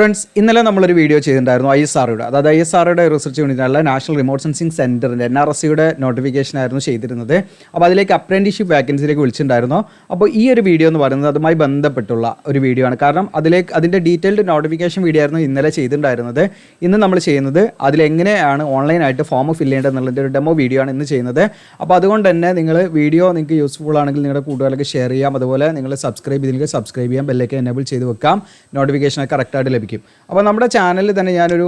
Friends, ഇന്നലെ നമ്മളൊരു video ചെയ്തിട്ടുണ്ടായിരുന്നു ISROയുടെ, അതായത് ISROയുടെ റിസർച്ച് യൂണിറ്റിനുള്ള നാഷണൽ റിമോട്ട് സെൻസിങ് സെൻറ്ററിൻ്റെ NRSയുടെ നോട്ടിഫിക്കേഷൻ ആയിരുന്നു ചെയ്തിരുന്നത്. അപ്പോൾ അതിലേക്ക് അപ്രൻറ്റീഷിപ്പ് വാക്കൻസിയിലേക്ക് വിളിച്ചിട്ടുണ്ടായിരുന്നു. അപ്പോൾ ഈ ഒരു വീഡിയോ എന്ന് പറയുന്നത് അതുമായി ബന്ധപ്പെട്ടുള്ള ഒരു വീഡിയോ ആണ്. കാരണം അതിൻ്റെ ഡീറ്റെയിൽഡ് നോട്ടിഫിക്കേഷൻ വീഡിയോ ആയിരുന്നു ഇന്നലെ ചെയ്തിട്ടുണ്ടായിരുന്നത്. ഇന്ന് നമ്മൾ ചെയ്യുന്നത് അതിലെങ്ങനെയാണ് ഓൺലൈനായിട്ട് ഫോം ഫില്ല് ചെയ്യേണ്ടതെന്നുള്ളതിൻ്റെ ഒരു ഡെമോ വീഡിയോ ആണ് ഇന്ന് ചെയ്യുന്നത്. അപ്പോൾ അതുകൊണ്ട് തന്നെ വീഡിയോ നിങ്ങൾക്ക് യൂസ്ഫുൾ ആണെങ്കിൽ നിങ്ങളുടെ കൂട്ടുകാർക്ക് ഷെയർ ചെയ്യാം. അതുപോലെ നിങ്ങൾ സബ്സ്ക്രൈബ് ചെയ്യാം, ബെല്ലൈക്കൻ എനേബിൾ ചെയ്ത് വെക്കാം. നോട്ടിഫിക്കേഷൻ കറക്റ്റായിട്ട് ലഭിക്കും. അപ്പോൾ നമ്മുടെ ചാനലിൽ തന്നെ ഞാനൊരു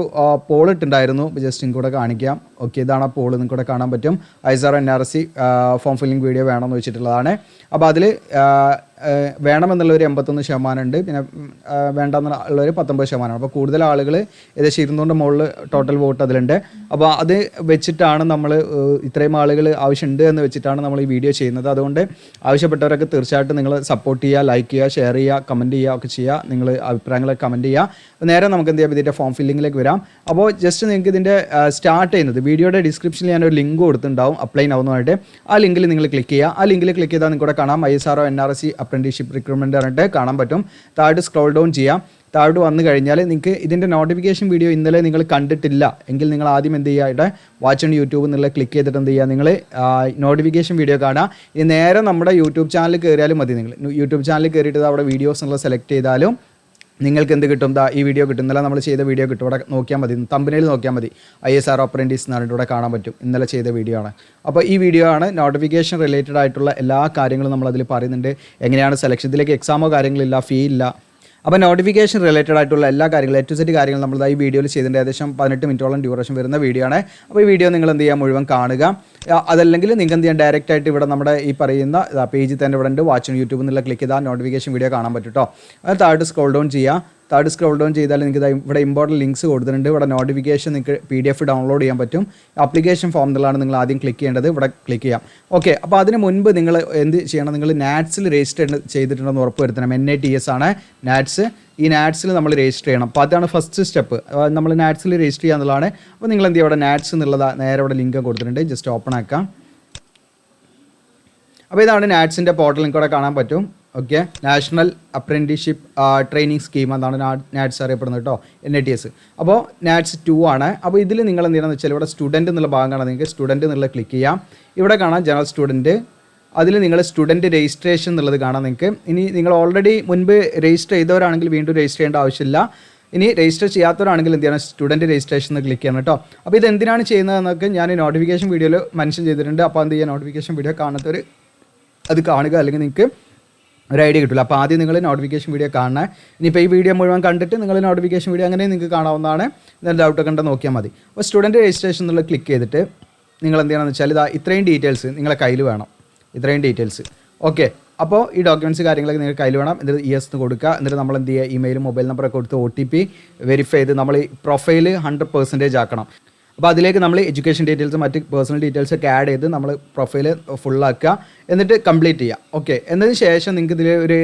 പോൾ ഇട്ടുണ്ടായിരുന്നു, ജസ്റ്റ് കൂടെ കാണിക്കാം. ഓക്കെ, ഇതാണ് ആ പോൾ, നിങ്ങൾക്ക് കൂടെ കാണാൻ പറ്റും. ISRO NRC form filling video വേണമെന്ന് വെച്ചിട്ടുള്ളതാണ്. അപ്പോൾ അതിൽ വേണമെന്നുള്ളൊരു 81% ഉണ്ട്, പിന്നെ വേണ്ടെന്നുള്ളൊരു 19%. അപ്പോൾ കൂടുതൽ ആളുകൾ ഏകദേശം 200 മുകളിൽ ടോട്ടൽ വോട്ട് അതിലുണ്ട്. അപ്പോൾ അത് വെച്ചിട്ടാണ് നമ്മൾ ഇത്രയും ആളുകൾ ആവശ്യമുണ്ട് എന്ന് വെച്ചിട്ടാണ് നമ്മൾ ഈ വീഡിയോ ചെയ്യുന്നത്. അതുകൊണ്ട് ആവശ്യപ്പെട്ടവരൊക്കെ തീർച്ചയായിട്ടും നിങ്ങൾ സപ്പോർട്ട് ചെയ്യുക, ലൈക്ക് ചെയ്യുക, ഷെയർ ചെയ്യുക, കമൻറ്റ് ചെയ്യുക ഒക്കെ ചെയ്യുക. നിങ്ങൾ അഭിപ്രായങ്ങളൊക്കെ കമൻറ്റ് ചെയ്യുക. നേരെ നമുക്ക് എന്ത് ചെയ്യാം, ഇതിൻ്റെ ഫോം ഫില്ലിങ്ങിലേക്ക് വരാം. അപ്പോൾ ജസ്റ്റ് നിങ്ങൾക്ക് ഇതിൻ്റെ സ്റ്റാർട്ട് ചെയ്യുന്നത് വീഡിയോയുടെ ഡിസ്ക്രിപ്ഷനിൽ ഞാനൊരു ലിങ്ക് കൊടുത്തിട്ടുണ്ടാവും അപ്ലൈ ആവുന്നതായിട്ട്. ആ ലിങ്കിൽ നിങ്ങൾ ക്ലിക്ക് ചെയ്യുക. ആ ലിങ്കിൽ ക്ലിക്ക് ചെയ്താൽ നിങ്ങൾക്ക് കാണാം ISRO NRC അപ്രന്റീഷിപ്പ് റിക്രൂട്ട്മെൻറ്റ് പറഞ്ഞിട്ട് കാണാൻ പറ്റും. താഴോട്ട് സ്ക്രോൾ ഡൗൺ ചെയ്യാം. താഴോട്ട് വന്നു കഴിഞ്ഞാൽ നിങ്ങൾക്ക് ഇതിൻ്റെ നോട്ടിഫിക്കേഷൻ വീഡിയോ ഇന്നലെ നിങ്ങൾ കണ്ടിട്ടില്ല എങ്കിൽ നിങ്ങൾ ആദ്യം എന്ത് ചെയ്യുക, ഇവിടെ വാച്ച് ഓൺ യൂട്യൂബ് എന്നുള്ള ക്ലിക്ക് ചെയ്തിട്ട് എന്ത് ചെയ്യുക, നിങ്ങൾ നോട്ടിഫിക്കേഷൻ വീഡിയോ കാണുക. ഇനി നേരെ നമ്മുടെ യൂട്യൂബ് ചാനൽ കയറിയാലും മതി. നിങ്ങൾ യൂട്യൂബ് ചാനൽ കയറിയിട്ട് അവിടെ വീഡിയോസ് എന്നുള്ള സെലക്ട് ചെയ്താലും നിങ്ങൾക്ക് എന്ത് കിട്ടും, ഈ വീഡിയോ കിട്ടും. ഇന്നലെ നമ്മൾ ചെയ്ത വീഡിയോ കിട്ടും. ഇവിടെ നോക്കിയാൽ മതി, തമ്പനയിൽ നോക്കിയാൽ മതി. ISRO അപ്രൻറ്റീസ് എന്ന് പറഞ്ഞിട്ട് ഇവിടെ കാണാൻ പറ്റും. ഇന്നലെ ചെയ്ത വീഡിയോ ആണ്. അപ്പോൾ ഈ വീഡിയോ ആണ് നോട്ടിഫിക്കേഷൻ റിലേറ്റഡ് ആയിട്ടുള്ള എല്ലാ കാര്യങ്ങളും നമ്മളതിൽ പറയുന്നുണ്ട്. എങ്ങനെയാണ് സെലക്ഷൻ, ഇതിലേക്ക് എക്സാമോ കാര്യങ്ങളില്ല, ഫീ ഇല്ല. അപ്പോൾ നോട്ടിഫിക്കേഷൻ റിലേറ്റഡ് ആയിട്ടുള്ള എല്ലാ കാര്യങ്ങളും A to Z കാര്യങ്ങൾ നമ്മൾ ഈ വീഡിയോയിൽ ചെയ്തിട്ടുണ്ട്. ഏകദേശം 18 മിനിറ്റോളം ഡ്യൂറേഷൻ വരുന്ന വീഡിയോ ആണ്. അപ്പോൾ ഈ വീഡിയോ നിങ്ങൾ എന്ത് ചെയ്യുക, മുഴുവൻ കാണുക. അതല്ലെങ്കിൽ നിങ്ങൾക്ക് എന്ത് ചെയ്യാം, ഡയറക്റ്റ് ആയിട്ട് ഇവിടെ നമ്മുടെ ഈ പറയുന്ന പേജിൽ തന്നെ ഇവിടെ ഉണ്ട്, വാച്ച് ഓൺ യൂട്യൂബ് എന്നുള്ള ക്ലിക്ക് ചെയ്താൽ നോട്ടിഫിക്കേഷൻ വീഡിയോ കാണാൻ പറ്റും കേട്ടോ. അത് താഴോട്ട് സ്ക്രോൾ ഡൗൺ ചെയ്യുക. താഴോട്ട് സ്ക്രോൾ ഡൗൺ ചെയ്താൽ നിങ്ങൾക്ക് ഇവിടെ ഇമ്പോർട്ടൻറ്റ് ലിങ്ക്സ് കൊടുത്തിട്ടുണ്ട്. ഇവിടെ നോട്ടിഫിക്കേഷൻ നിങ്ങൾക്ക് PDF ഡൗൺലോഡ് ചെയ്യാൻ പറ്റും. ആപ്ലിക്കേഷൻ ഫോം എന്നുള്ളതാണ് നിങ്ങൾ ആദ്യം ക്ലിക്ക് ചെയ്യേണ്ടത്. ഇവിടെ ക്ലിക്ക് ചെയ്യാം. ഓക്കെ, അപ്പോൾ അതിന് മുൻപ് നിങ്ങൾ എന്ത് ചെയ്യണം, നിങ്ങൾ NATSൽ രജിസ്റ്റർ ചെയ്തിട്ടുണ്ടെന്ന് ഉറപ്പ് വരുത്തണം. NATS ആണ് NATS. ഈ NATSൽ നമ്മൾ രജിസ്റ്റർ ചെയ്യണം. അപ്പോൾ അതാണ് ഫസ്റ്റ് സ്റ്റെപ്പ്. നമ്മൾ NATSൽ രജിസ്റ്റർ ചെയ്യുക എന്നുള്ളതാണ്. അപ്പോൾ നിങ്ങൾ എന്ത് ചെയ്യുക, ഇവിടെ NATS എന്നുള്ളത് നേരെ ഇവിടെ ലിങ്ക് കൊടുത്തിട്ടുണ്ട്. ജസ്റ്റ് ഓപ്പൺ ആക്കാം. അപ്പോൾ ഇതാണ് NATSൻ്റെ പോർട്ടൽ, നിങ്ങൾക്ക് ഇവിടെ കാണാൻ പറ്റും. Okay, national apprenticeship training scheme എന്നാണ് NATS അറിയപ്പെടുന്നത് കേട്ടോ, NATS. അപ്പോൾ NATS 2 ആണ്. അപ്പോൾ ഇതിൽ നിങ്ങൾ എന്ത് ചെയ്യണമെന്ന് വെച്ചാൽ ഇവിടെ സ്റ്റുഡൻറ്റ് എന്നുള്ള ഭാഗം കാണാം. നിങ്ങൾക്ക് സ്റ്റുഡൻറ്റ് എന്നുള്ള ക്ലിക്ക് ചെയ്യാം. ഇവിടെ കാണാം ജനറൽ സ്റ്റുഡൻറ്റ്. അതിൽ നിങ്ങൾ സ്റ്റുഡൻറ്റ് രജിസ്ട്രേഷൻ എന്നുള്ളത് കാണാം നിങ്ങൾക്ക്. ഇനി നിങ്ങൾ ഓൾറെഡി മുൻപ് രജിസ്റ്റർ ചെയ്തവരാണെങ്കിൽ വീണ്ടും രജിസ്റ്റർ ചെയ്യേണ്ട ആവശ്യമില്ല. ഇനി രജിസ്റ്റർ ചെയ്യാത്തവരാണെങ്കിൽ എന്ത് ചെയ്യണം, സ്റ്റുഡൻറ്റ് രജിസ്ട്രേഷൻ എന്ന് ക്ലിക്ക് ചെയ്യണം കേട്ടോ. അപ്പോൾ ഇത് എന്തിനാണ് ചെയ്യുന്നതെന്നൊക്കെ ഞാൻ നോട്ടിഫിക്കേഷൻ വീഡിയോയിൽ മെൻഷൻ ചെയ്തിട്ടുണ്ട്. അപ്പോൾ എന്ത് ചെയ്യുക, നോട്ടിഫിക്കേഷൻ വീഡിയോ കാണാത്തവർ അത് കാണുക, അല്ലെങ്കിൽ നിങ്ങൾക്ക് ഒരു ഐഡിയ കിട്ടില്ല. അപ്പോൾ ആദ്യം നിങ്ങൾ നോട്ടിഫിക്കേഷൻ വീഡിയോ കാണണം. ഇനിയിപ്പോൾ ഈ വീഡിയോ മുഴുവൻ കണ്ടിട്ട് നിങ്ങൾ നോട്ടിഫിക്കേഷൻ വീഡിയോ അങ്ങനെ നിങ്ങൾക്ക് കാണാവുന്നതാണ്. എന്തെങ്കിലും ഡൗട്ടൊക്കെ ഉണ്ടെങ്കിൽ നോക്കിയാൽ മതി. അപ്പോൾ സ്റ്റുഡൻറ്റ് രജിസ്ട്രേഷൻ എന്നുള്ള ക്ലിക്ക് ചെയ്തിട്ട് നിങ്ങൾ എന്ത് ചെയ്യണമെന്ന് വെച്ചാൽ ഇത്രയും ഡീറ്റെയിൽസ് നിങ്ങളെ കയ്യിൽ വേണം. ഇത്രയും ഡീറ്റെയിൽസ്. ഓക്കെ, അപ്പോൾ ഈ ഡോക്യുമെൻറ്റ്സ് കാര്യങ്ങളൊക്കെ നിങ്ങൾക്ക് കയ്യിൽ വേണം. എന്നിട്ട് ES എന്ന് കൊടുക്കുക. എന്നിട്ട് നമ്മൾ എന്ത് ചെയ്യുക, ഇമെയിലും മൊബൈൽ നമ്പറൊക്കെ കൊടുത്ത് OTP വെരിഫൈ ചെയ്ത് നമ്മൾ ഈ പ്രൊഫൈൽ 100% ആക്കണം. അപ്പോൾ അതിലേക്ക് നമ്മൾ എഡ്യൂക്കേഷൻ ഡീറ്റെയിൽസ് മറ്റ് പേഴ്സണൽ ഡീറ്റെയിൽസ് ഒക്കെ ആഡ് ചെയ്ത് നമ്മൾ പ്രൊഫൈൽ ഫുള്ളാക്കുക. എന്നിട്ട് കംപ്ലീറ്റ് ചെയ്യുക. ഓക്കെ, എന്നതിന് ശേഷം നിങ്ങൾക്ക് ഇതിൽ ഒരു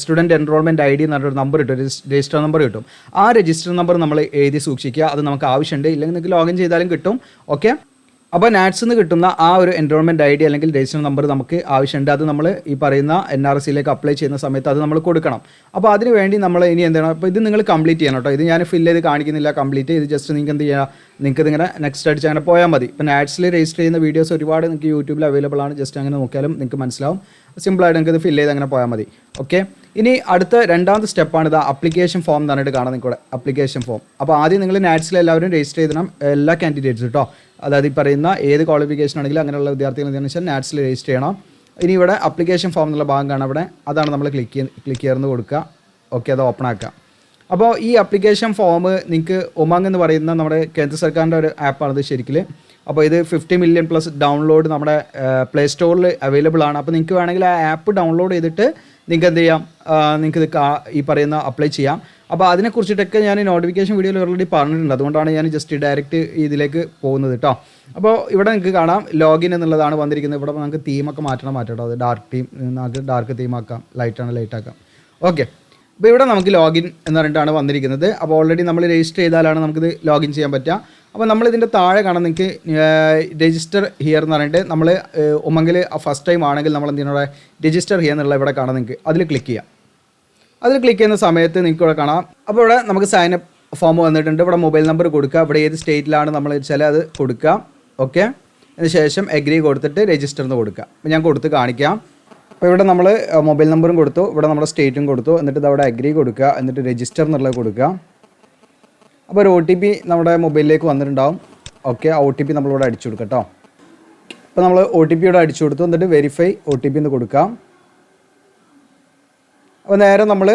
സ്റ്റുഡൻറ്റ് എൻറോൾമെൻറ്റ് ID എന്ന് പറഞ്ഞൊരു നമ്പർ കിട്ടും, ഒരു രജിസ്റ്റർ നമ്പർ കിട്ടും. ആ രജിസ്റ്റർ നമ്പർ നമ്മൾ എഴുതി സൂക്ഷിക്കുക. അത് നമുക്ക് ആവശ്യമുണ്ട്, ഇല്ലെങ്കിൽ നിങ്ങൾക്ക് ലോഗിൻ ചെയ്താലും കിട്ടും. ഓക്കെ, അപ്പോൾ NATSൽ നിന്ന് കിട്ടുന്ന ആ ഒരു എൻറോൾമെൻറ്റ് ID അല്ലെങ്കിൽ രജിസ്റ്റർ നമ്പർ നമുക്ക് ആവശ്യമുണ്ട്. അത് നമ്മൾ ഈ പറയുന്ന NRCയിലേക്ക് അപ്ലൈ ചെയ്യുന്ന സമയത്ത് അത് നമ്മൾ കൊടുക്കണം. അപ്പോൾ അതിന് വേണ്ടി നമ്മൾ ഇനി എന്താണ്, അപ്പോൾ ഇത് നിങ്ങൾ കംപ്ലീറ്റ് ചെയ്യണം കേട്ടോ. ഇത് ഞാൻ ഫില്ല് ചെയ്ത് കാണിക്കുന്നില്ല, കംപ്ലീറ്റ് ചെയ്ത് ജസ്റ്റ് നിങ്ങൾക്ക് എന്ത് ചെയ്യുക, നിങ്ങൾക്ക് ഇതിങ്ങനെ നെക്സ്റ്റ് അടിച്ച് അങ്ങനെ പോയാൽ മതി. ഇപ്പോൾ NATSൽ രജിസ്റ്റർ ചെയ്യുന്ന വീഡിയോസ് ഒരുപാട് നിങ്ങൾക്ക് യൂട്യൂബിൽ അവൈലബിൾ ആണ്. ജസ്റ്റ് അങ്ങനെ നോക്കിയാലും നിങ്ങൾക്ക് മനസ്സിലാവും. സിമ്പിളായിട്ട് നിങ്ങൾക്ക് ഇത് ഫില്ല് ചെയ്ത് അങ്ങനെ പോയാൽ മതി. ഓക്കെ, ഇനി അടുത്ത രണ്ടാമത്തെ സ്റ്റെപ്പാണ് ഇത് അപ്ലിക്കേഷൻ ഫോം എന്ന് പറഞ്ഞിട്ട് കാണാൻ നിൽക്കൂടെ, അപ്ലിക്കേഷൻ ഫോം. അപ്പോൾ ആദ്യം നിങ്ങൾ NATSൽ എല്ലാവരും രജിസ്റ്റർ ചെയ്യണം, എല്ലാ കാൻഡിഡേറ്റ്സ് കേട്ടോ. അതായത് ഈ പറയുന്ന ഏത് ക്വാളിഫിക്കേഷൻ ആണെങ്കിലും അങ്ങനെയുള്ള വിദ്യാർത്ഥികൾ എന്താണെന്ന് വെച്ചാൽ NATSൽ രജിസ്റ്റർ ചെയ്യണം. ഇനി ഇവിടെ അപ്ലിക്കേഷൻ ഫോം എന്നുള്ള ഭാഗം കാണാം, ഇവിടെ അതാണ് നമ്മൾ ക്ലിക്ക് ചെയ്ത് കൊടുക്കുക. ഓക്കെ, അത് ഓപ്പൺ ആക്കുക. അപ്പോൾ ഈ അപ്ലിക്കേഷൻ ഫോം നിങ്ങൾക്ക് ഉമംഗ് എന്ന് പറയുന്ന നമ്മുടെ കേന്ദ്ര സർക്കാരിൻ്റെ ഒരു ആപ്പാണിത് ശരിക്കും. അപ്പോൾ ഇത് 50 മില്യൺ പ്ലസ് ഡൗൺലോഡ് നമ്മുടെ പ്ലേ സ്റ്റോറിൽ അവൈലബിൾ ആണ്. അപ്പോൾ നിങ്ങൾക്ക് വേണമെങ്കിൽ ആ ആപ്പ് ഡൗൺലോഡ് ചെയ്തിട്ട് നിങ്ങൾക്ക് എന്ത് ചെയ്യാം, നിങ്ങൾക്ക് ഇത് ഈ പറയുന്ന അപ്ലൈ ചെയ്യാം. അപ്പോൾ അതിനെക്കുറിച്ചിട്ടൊക്കെ ഞാൻ നോട്ടിഫിക്കേഷൻ വീഡിയോയിൽ ഓൾറെഡി പറഞ്ഞിട്ടുണ്ട്. അതുകൊണ്ടാണ് ഞാൻ ജസ്റ്റ് ഡയറക്റ്റ് ഇതിലേക്ക് പോകുന്നത് കേട്ടോ. അപ്പോൾ ഇവിടെ നിങ്ങൾക്ക് കാണാം ലോഗിൻ എന്നുള്ളതാണ് വന്നിരിക്കുന്നത്. ഇവിടെ നമുക്ക് തീമൊക്കെ മാറ്റണം കേട്ടോ. അത് ഡാർക്ക് തീമാക്കാം, ലൈറ്റ് ആക്കാം. ഓക്കെ, അപ്പോൾ ഇവിടെ നമുക്ക് ലോഗിൻ എന്ന് പറഞ്ഞിട്ടാണ് വന്നിരിക്കുന്നത്. അപ്പോൾ ഓൾറെഡി നമ്മൾ രജിസ്റ്റർ ചെയ്താലാണ് നമുക്കിത് ലോഗിൻ ചെയ്യാൻ പറ്റുക. അപ്പോൾ നമ്മളിതിൻ്റെ താഴെ കാണാൻ നിങ്ങൾക്ക് രജിസ്റ്റർ ഹിയർ എന്ന് പറഞ്ഞിട്ട് നമ്മൾ ഉമംഗിൽ ഫസ്റ്റ് ടൈം ആണെങ്കിൽ നമ്മൾ എന്ത് ചെയ്യണം, രജിസ്റ്റർ ഹിയർ എന്നുള്ള ഇവിടെ കാണാൻ നിങ്ങൾക്ക് അതിൽ ക്ലിക്ക് ചെയ്യാം. അതിൽ ക്ലിക്ക് ചെയ്യുന്ന സമയത്ത് നിങ്ങൾക്ക് ഇവിടെ കാണാം. അപ്പോൾ ഇവിടെ നമുക്ക് സൈൻ അപ്പ് ഫോം വന്നിട്ടുണ്ട്. ഇവിടെ മൊബൈൽ നമ്പർ കൊടുക്കുക, ഇവിടെ ഏത് സ്റ്റേറ്റിലാണ് നമ്മൾ വെച്ചാൽ അത് കൊടുക്കുക. ഓക്കെ, അതിനുശേഷം എഗ്രി കൊടുത്തിട്ട് രജിസ്റ്റർ എന്ന് കൊടുക്കുക. അപ്പോൾ ഞാൻ കൊടുത്ത് കാണിക്കാം. അപ്പോൾ ഇവിടെ നമ്മൾ മൊബൈൽ നമ്പറും കൊടുത്തു, ഇവിടെ നമ്മുടെ സ്റ്റേറ്റും കൊടുത്തു, എന്നിട്ട് ഇത് അവിടെ അഗ്രി കൊടുക്കുക, എന്നിട്ട് രജിസ്റ്റർ എന്നുള്ളത് കൊടുക്കുക. അപ്പോൾ ഒരു OTP നമ്മുടെ മൊബൈലിലേക്ക് വന്നിട്ടുണ്ടാവും. ഓക്കെ, ആ OTP നമ്മളിവിടെ അടിച്ചു കൊടുക്കാം കേട്ടോ. അപ്പോൾ നമ്മൾ OTP ഇവിടെ അടിച്ചു കൊടുത്തു, എന്നിട്ട് വെരിഫൈ OTP എന്ന് കൊടുക്കാം. അപ്പോൾ നേരെ നമ്മൾ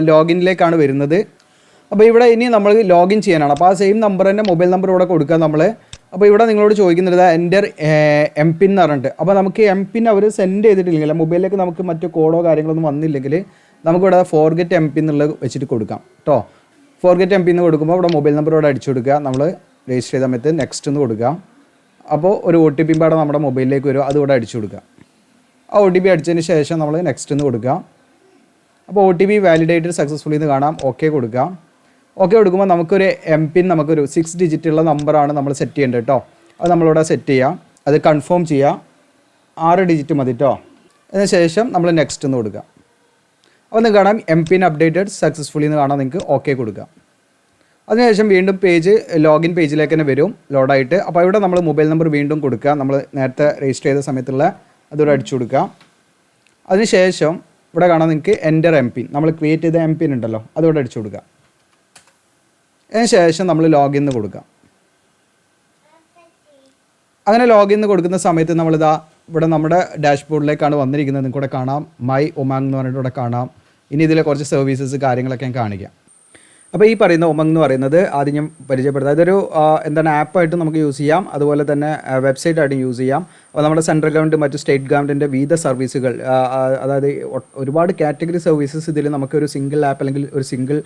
ലോഗിനിലേക്കാണ് വരുന്നത്. അപ്പോൾ ഇവിടെ ഇനി നമ്മൾ ലോഗിൻ ചെയ്യാനാണ്. അപ്പോൾ ആ സെയിം നമ്പർ തന്നെ മൊബൈൽ നമ്പർ ഇവിടെ കൊടുക്കുക നമ്മൾ. അപ്പോൾ ഇവിടെ നിങ്ങളോട് ചോദിക്കുന്നത് എൻ്റർ MPIN എന്ന് പറഞ്ഞിട്ട്. അപ്പോൾ നമുക്ക് MPIN അവർ സെൻഡ് ചെയ്തിട്ടില്ലെങ്കിൽ മൊബൈലിലേക്ക് നമുക്ക് മറ്റു കോഡോ കാര്യങ്ങളൊന്നും വന്നില്ലെങ്കിൽ നമുക്കിവിടെ ഫോർഗെറ്റ് MPIN എന്നുള്ളത് വെച്ചിട്ട് കൊടുക്കാം കേട്ടോ. ഫോർഗെറ്റ് MPIN എന്ന് കൊടുക്കുമ്പോൾ ഇവിടെ മൊബൈൽ നമ്പർ ഇവിടെ അടിച്ചു കൊടുക്കുക, നമ്മൾ രജിസ്റ്റർ ചെയ്ത സമയത്ത് നെക്സ്റ്റ് എന്ന് കൊടുക്കുക. അപ്പോൾ ഒരു OTP പാടെ നമ്മുടെ മൊബൈലിലേക്ക് വരും, അത് ഇവിടെ അടിച്ചു കൊടുക്കുക. ആ OTP അടിച്ചതിന് ശേഷം നമ്മൾ നെക്സ്റ്റ് എന്ന് കൊടുക്കുക. അപ്പോൾ OTP വാലിഡേറ്റഡ് സക്സസ്ഫുള്ളി എന്ന് കാണാം. ഓക്കെ കൊടുക്കുക. ഓക്കെ കൊടുക്കുമ്പോൾ നമുക്കൊരു MPIN നമുക്കൊരു 6 ഡിജിറ്റ് ഉള്ള നമ്പറാണ് നമ്മൾ സെറ്റ് ചെയ്യേണ്ടത് കേട്ടോ. അത് നമ്മളിവിടെ സെറ്റ് ചെയ്യാം, അത് കൺഫേം ചെയ്യുക. 6 ഡിജിറ്റ് മതി കേട്ടോ. അതിന് ശേഷം നമ്മൾ നെക്സ്റ്റ് എന്ന് കൊടുക്കുക. അപ്പോൾ നിങ്ങൾക്ക് കാണാം MPIN അപ്ഡേറ്റഡ് സക്സസ്ഫുള്ളി എന്ന് കാണാം. നിങ്ങൾക്ക് ഓക്കെ കൊടുക്കുക. അതിനുശേഷം വീണ്ടും പേജ് ലോഗിൻ പേജിലേക്ക് തന്നെ വരും ലോഡായിട്ട്. അപ്പോൾ ഇവിടെ നമ്മൾ മൊബൈൽ നമ്പർ വീണ്ടും കൊടുക്കുക, നമ്മൾ നേരത്തെ രജിസ്റ്റർ ചെയ്ത സമയത്തുള്ള അതിവിടെ അടിച്ചു കൊടുക്കുക. അതിനുശേഷം ഇവിടെ കാണാം നിങ്ങൾക്ക് എൻ്റർ MPIN, നമ്മൾ ക്രിയേറ്റ് ചെയ്ത MPIN ഉണ്ടല്ലോ, അതിവിടെ അടിച്ചു കൊടുക്കുക. അതിനുശേഷം നമ്മൾ ലോഗിൻ എന്ന് കൊടുക്കുക. അങ്ങനെ ലോഗിൻ എന്ന് കൊടുക്കുന്ന സമയത്ത് നമ്മളിതാ ഇവിടെ നമ്മുടെ ഡാഷ്ബോർഡിലേക്കാണ് വന്നിരിക്കുന്നത്. നിങ്ങൾക്ക് ഇവിടെ കാണാം മൈ ഉമാങ് എന്ന് പറഞ്ഞിട്ട് ഇവിടെ കാണാം. ഇനി ഇതിലെ കുറച്ച് സർവീസസ് കാര്യങ്ങളൊക്കെ ഞാൻ കാണിക്കാം. അപ്പോൾ ഈ പറയുന്ന ഉമങ് എന്ന് പറയുന്നത് ആദ്യം ഞാൻ പരിചയപ്പെടുത്താം. ഇതൊരു എന്താണ് ആപ്പായിട്ട് നമുക്ക് യൂസ് ചെയ്യാം, അതുപോലെ തന്നെ വെബ്സൈറ്റായിട്ടും യൂസ് ചെയ്യാം. അപ്പോൾ നമ്മുടെ സെൻട്രൽ ഗവൺമെൻറ് മറ്റു സ്റ്റേറ്റ് ഗവൺമെൻറ്റിൻ്റെ വിവിധ സർവീസുകൾ, അതായത് ഒരുപാട് കാറ്റഗറി സർവീസസ് ഇതിൽ നമുക്കൊരു സിംഗിൾ ആപ്പ് അല്ലെങ്കിൽ ഒരു സിംഗിൾ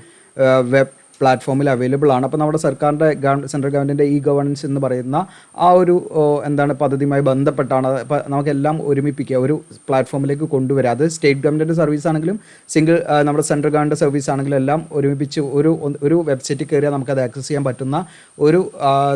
വെബ് പ്ലാറ്റ്ഫോമിൽ അവൈലബിൾ ആണ്. അപ്പോൾ നമ്മുടെ സർക്കാരിൻ്റെ സെൻട്രൽ ഗവൺമെൻറ്റിൻ്റെ ഗവേണൻസ് എന്ന് പറയുന്ന ആ ഒരു എന്താണ് പദ്ധതിയുമായി ബന്ധപ്പെട്ടാണ് അപ്പോൾ നമുക്കെല്ലാം ഒരുമിപ്പിക്കുക, ഒരു പ്ലാറ്റ്ഫോമിലേക്ക് കൊണ്ടുവരിക. അത് സ്റ്റേറ്റ് ഗവൺമെൻറ് സർവീസ് ആണെങ്കിലും സിംഗിൾ നമ്മുടെ സെൻട്രൽ ഗവൺമെൻറ് സർവീസ് ആണെങ്കിലും എല്ലാം ഒരുമിപ്പിച്ച് ഒരു വെബ്സൈറ്റിൽ കയറിയാൽ നമുക്കത് ആക്സസ് ചെയ്യാൻ പറ്റുന്ന ഒരു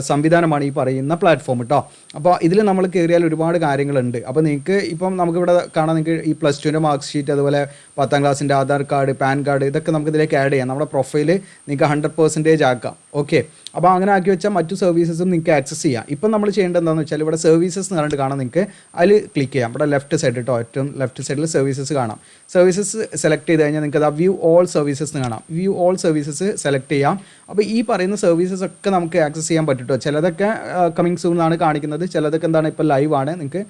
സംവിധാനമാണ് ഈ പറയുന്ന പ്ലാറ്റ്ഫോം കേട്ടോ. അപ്പോൾ ഇതിൽ നമ്മൾ കയറിയാൽ ഒരുപാട് കാര്യങ്ങളുണ്ട്. അപ്പോൾ നിങ്ങൾക്ക് ഇപ്പം നമുക്കിവിടെ കാണാൻ നിങ്ങൾക്ക് ഈ +2ൻ്റെ മാർക്ക് ഷീറ്റ്, അതുപോലെ 10ാം ക്ലാസ്സിൻ്റെ ആധാർ കാർഡ്, പാൻ കാർഡ്, ഇതൊക്കെ നമുക്ക് ഇതിലേക്ക് ആഡ് ചെയ്യാം. നമ്മുടെ പ്രൊഫൈൽ നിങ്ങൾക്ക് 100% ആക്കാം. ഓക്കെ, അപ്പോൾ അങ്ങനെ ആക്കി വെച്ചാൽ മറ്റു സർവീസസും നിങ്ങൾക്ക് ആക്സസ് ചെയ്യാം. ഇപ്പം നമ്മൾ ചെയ്യേണ്ടത് എന്താണെന്ന് വെച്ചാൽ ഇവിടെ സർവീസസ് എന്ന് പറഞ്ഞിട്ട് കാണാം. നിങ്ങൾക്ക് അതിൽ ക്ലിക്ക് ചെയ്യാം. ഇവിടെ ലെഫ്റ്റ് സൈഡ് കേട്ടോ, ഏറ്റവും ലെഫ്റ്റ് സൈഡിൽ സർവീസസ് കാണാം. സർവീസസ് സെലക്ട് ചെയ്ത് കഴിഞ്ഞാൽ നിങ്ങൾക്ക് അത് വ്യൂ ഓൾ സർവീസസ് എന്ന് കാണാം. വ്യൂ ഓൾ സർവീസസ് സെലക്ട് ചെയ്യാം. അപ്പോൾ ഈ പറയുന്ന സർവീസസ് ഒക്കെ നമുക്ക് ആക്സസ് ചെയ്യാൻ പറ്റും കേട്ടോ. ചിലതൊക്കെ കമ്മിങ് സൂൺ ആണ് കാണിക്കുന്നത്, ചിലതൊക്കെ എന്താണ് ഇപ്പോൾ ലൈവ് ആണ്. നിങ്ങൾക്ക്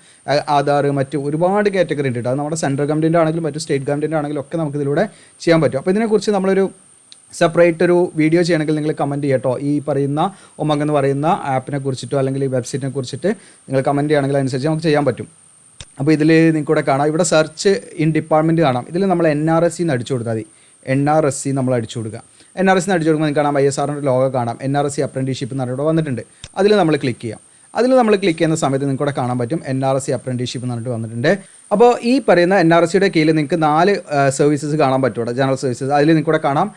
ആധാർ മറ്റു ഒരുപാട് കാറ്റഗറി ഉണ്ട് കേട്ടോ. അത് നമ്മുടെ സെൻട്രൽ ഗവൺമെൻറ് ആണെങ്കിലും മറ്റു സ്റ്റേറ്റ് ഗവൺമെൻറ് ആണെങ്കിലും ഒക്കെ നമുക്ക് ഇതിലൂടെ ചെയ്യാൻ പറ്റും. അപ്പോൾ ഇതിനെക്കുറിച്ച് നമ്മളൊരു സെപ്പറേറ്റ് ഒരു വീഡിയോ ചെയ്യണമെങ്കിൽ നിങ്ങൾ കമൻറ്റ് ചെയ്യട്ടോ. ഈ പറയുന്ന ഉമങ് എന്ന് പറയുന്ന ആപ്പിനെ കുറിച്ചിട്ടോ അല്ലെങ്കിൽ ഈ വെബ്സൈറ്റിനെ കുറിച്ചിട്ട് നിങ്ങൾ കമൻറ്റ് ചെയ്യുകയാണെങ്കിൽ അതനുസരിച്ച് നമുക്ക് ചെയ്യാൻ പറ്റും. അപ്പോൾ ഇതിൽ നിങ്ങൾക്കൂടെ കാണാം, ഇവിടെ സെർച്ച് ഇൻ ഡിപ്പാർട്ട്മെൻറ്റ് കാണാം. ഇതിൽ നമ്മൾ NRSC എന്ന് അടിച്ചു കൊടുത്താൽ മതി. NRSC നമ്മൾ അടിച്ചു കൊടുക്കുക. NRSC എന്ന് അടിച്ചു കൊടുക്കുമ്പോൾ നിങ്ങൾക്ക് കാണാം ISRൻ്റെ ലോഗോ കാണാം. NRSC അപ്രൻറ്റീഷിപ്പ് എന്ന് പറഞ്ഞിട്ട് വന്നിട്ടുണ്ട്. അതിൽ നമ്മൾ ക്ലിക്ക് ചെയ്യാം. അതിൽ നമ്മൾ ക്ലിക്ക് ചെയ്യുന്ന സമയത്ത് നിങ്ങൾക്ക് ഇവിടെ കാണാൻ പറ്റും NRSC അപ്രൻറ്റീഷിപ്പ് എന്ന് പറഞ്ഞിട്ട് വന്നിട്ടുണ്ട്. അപ്പോൾ ഈ പറയുന്ന NRSCയുടെ കീഴിൽ നിങ്ങൾക്ക് 4 സർവീസസ് കാണാൻ പറ്റും ഇവിടെ, ജനറൽ സർവീസസ്. അതിൽ നിങ്ങൾക്ക് ഇവിടെ കാണാം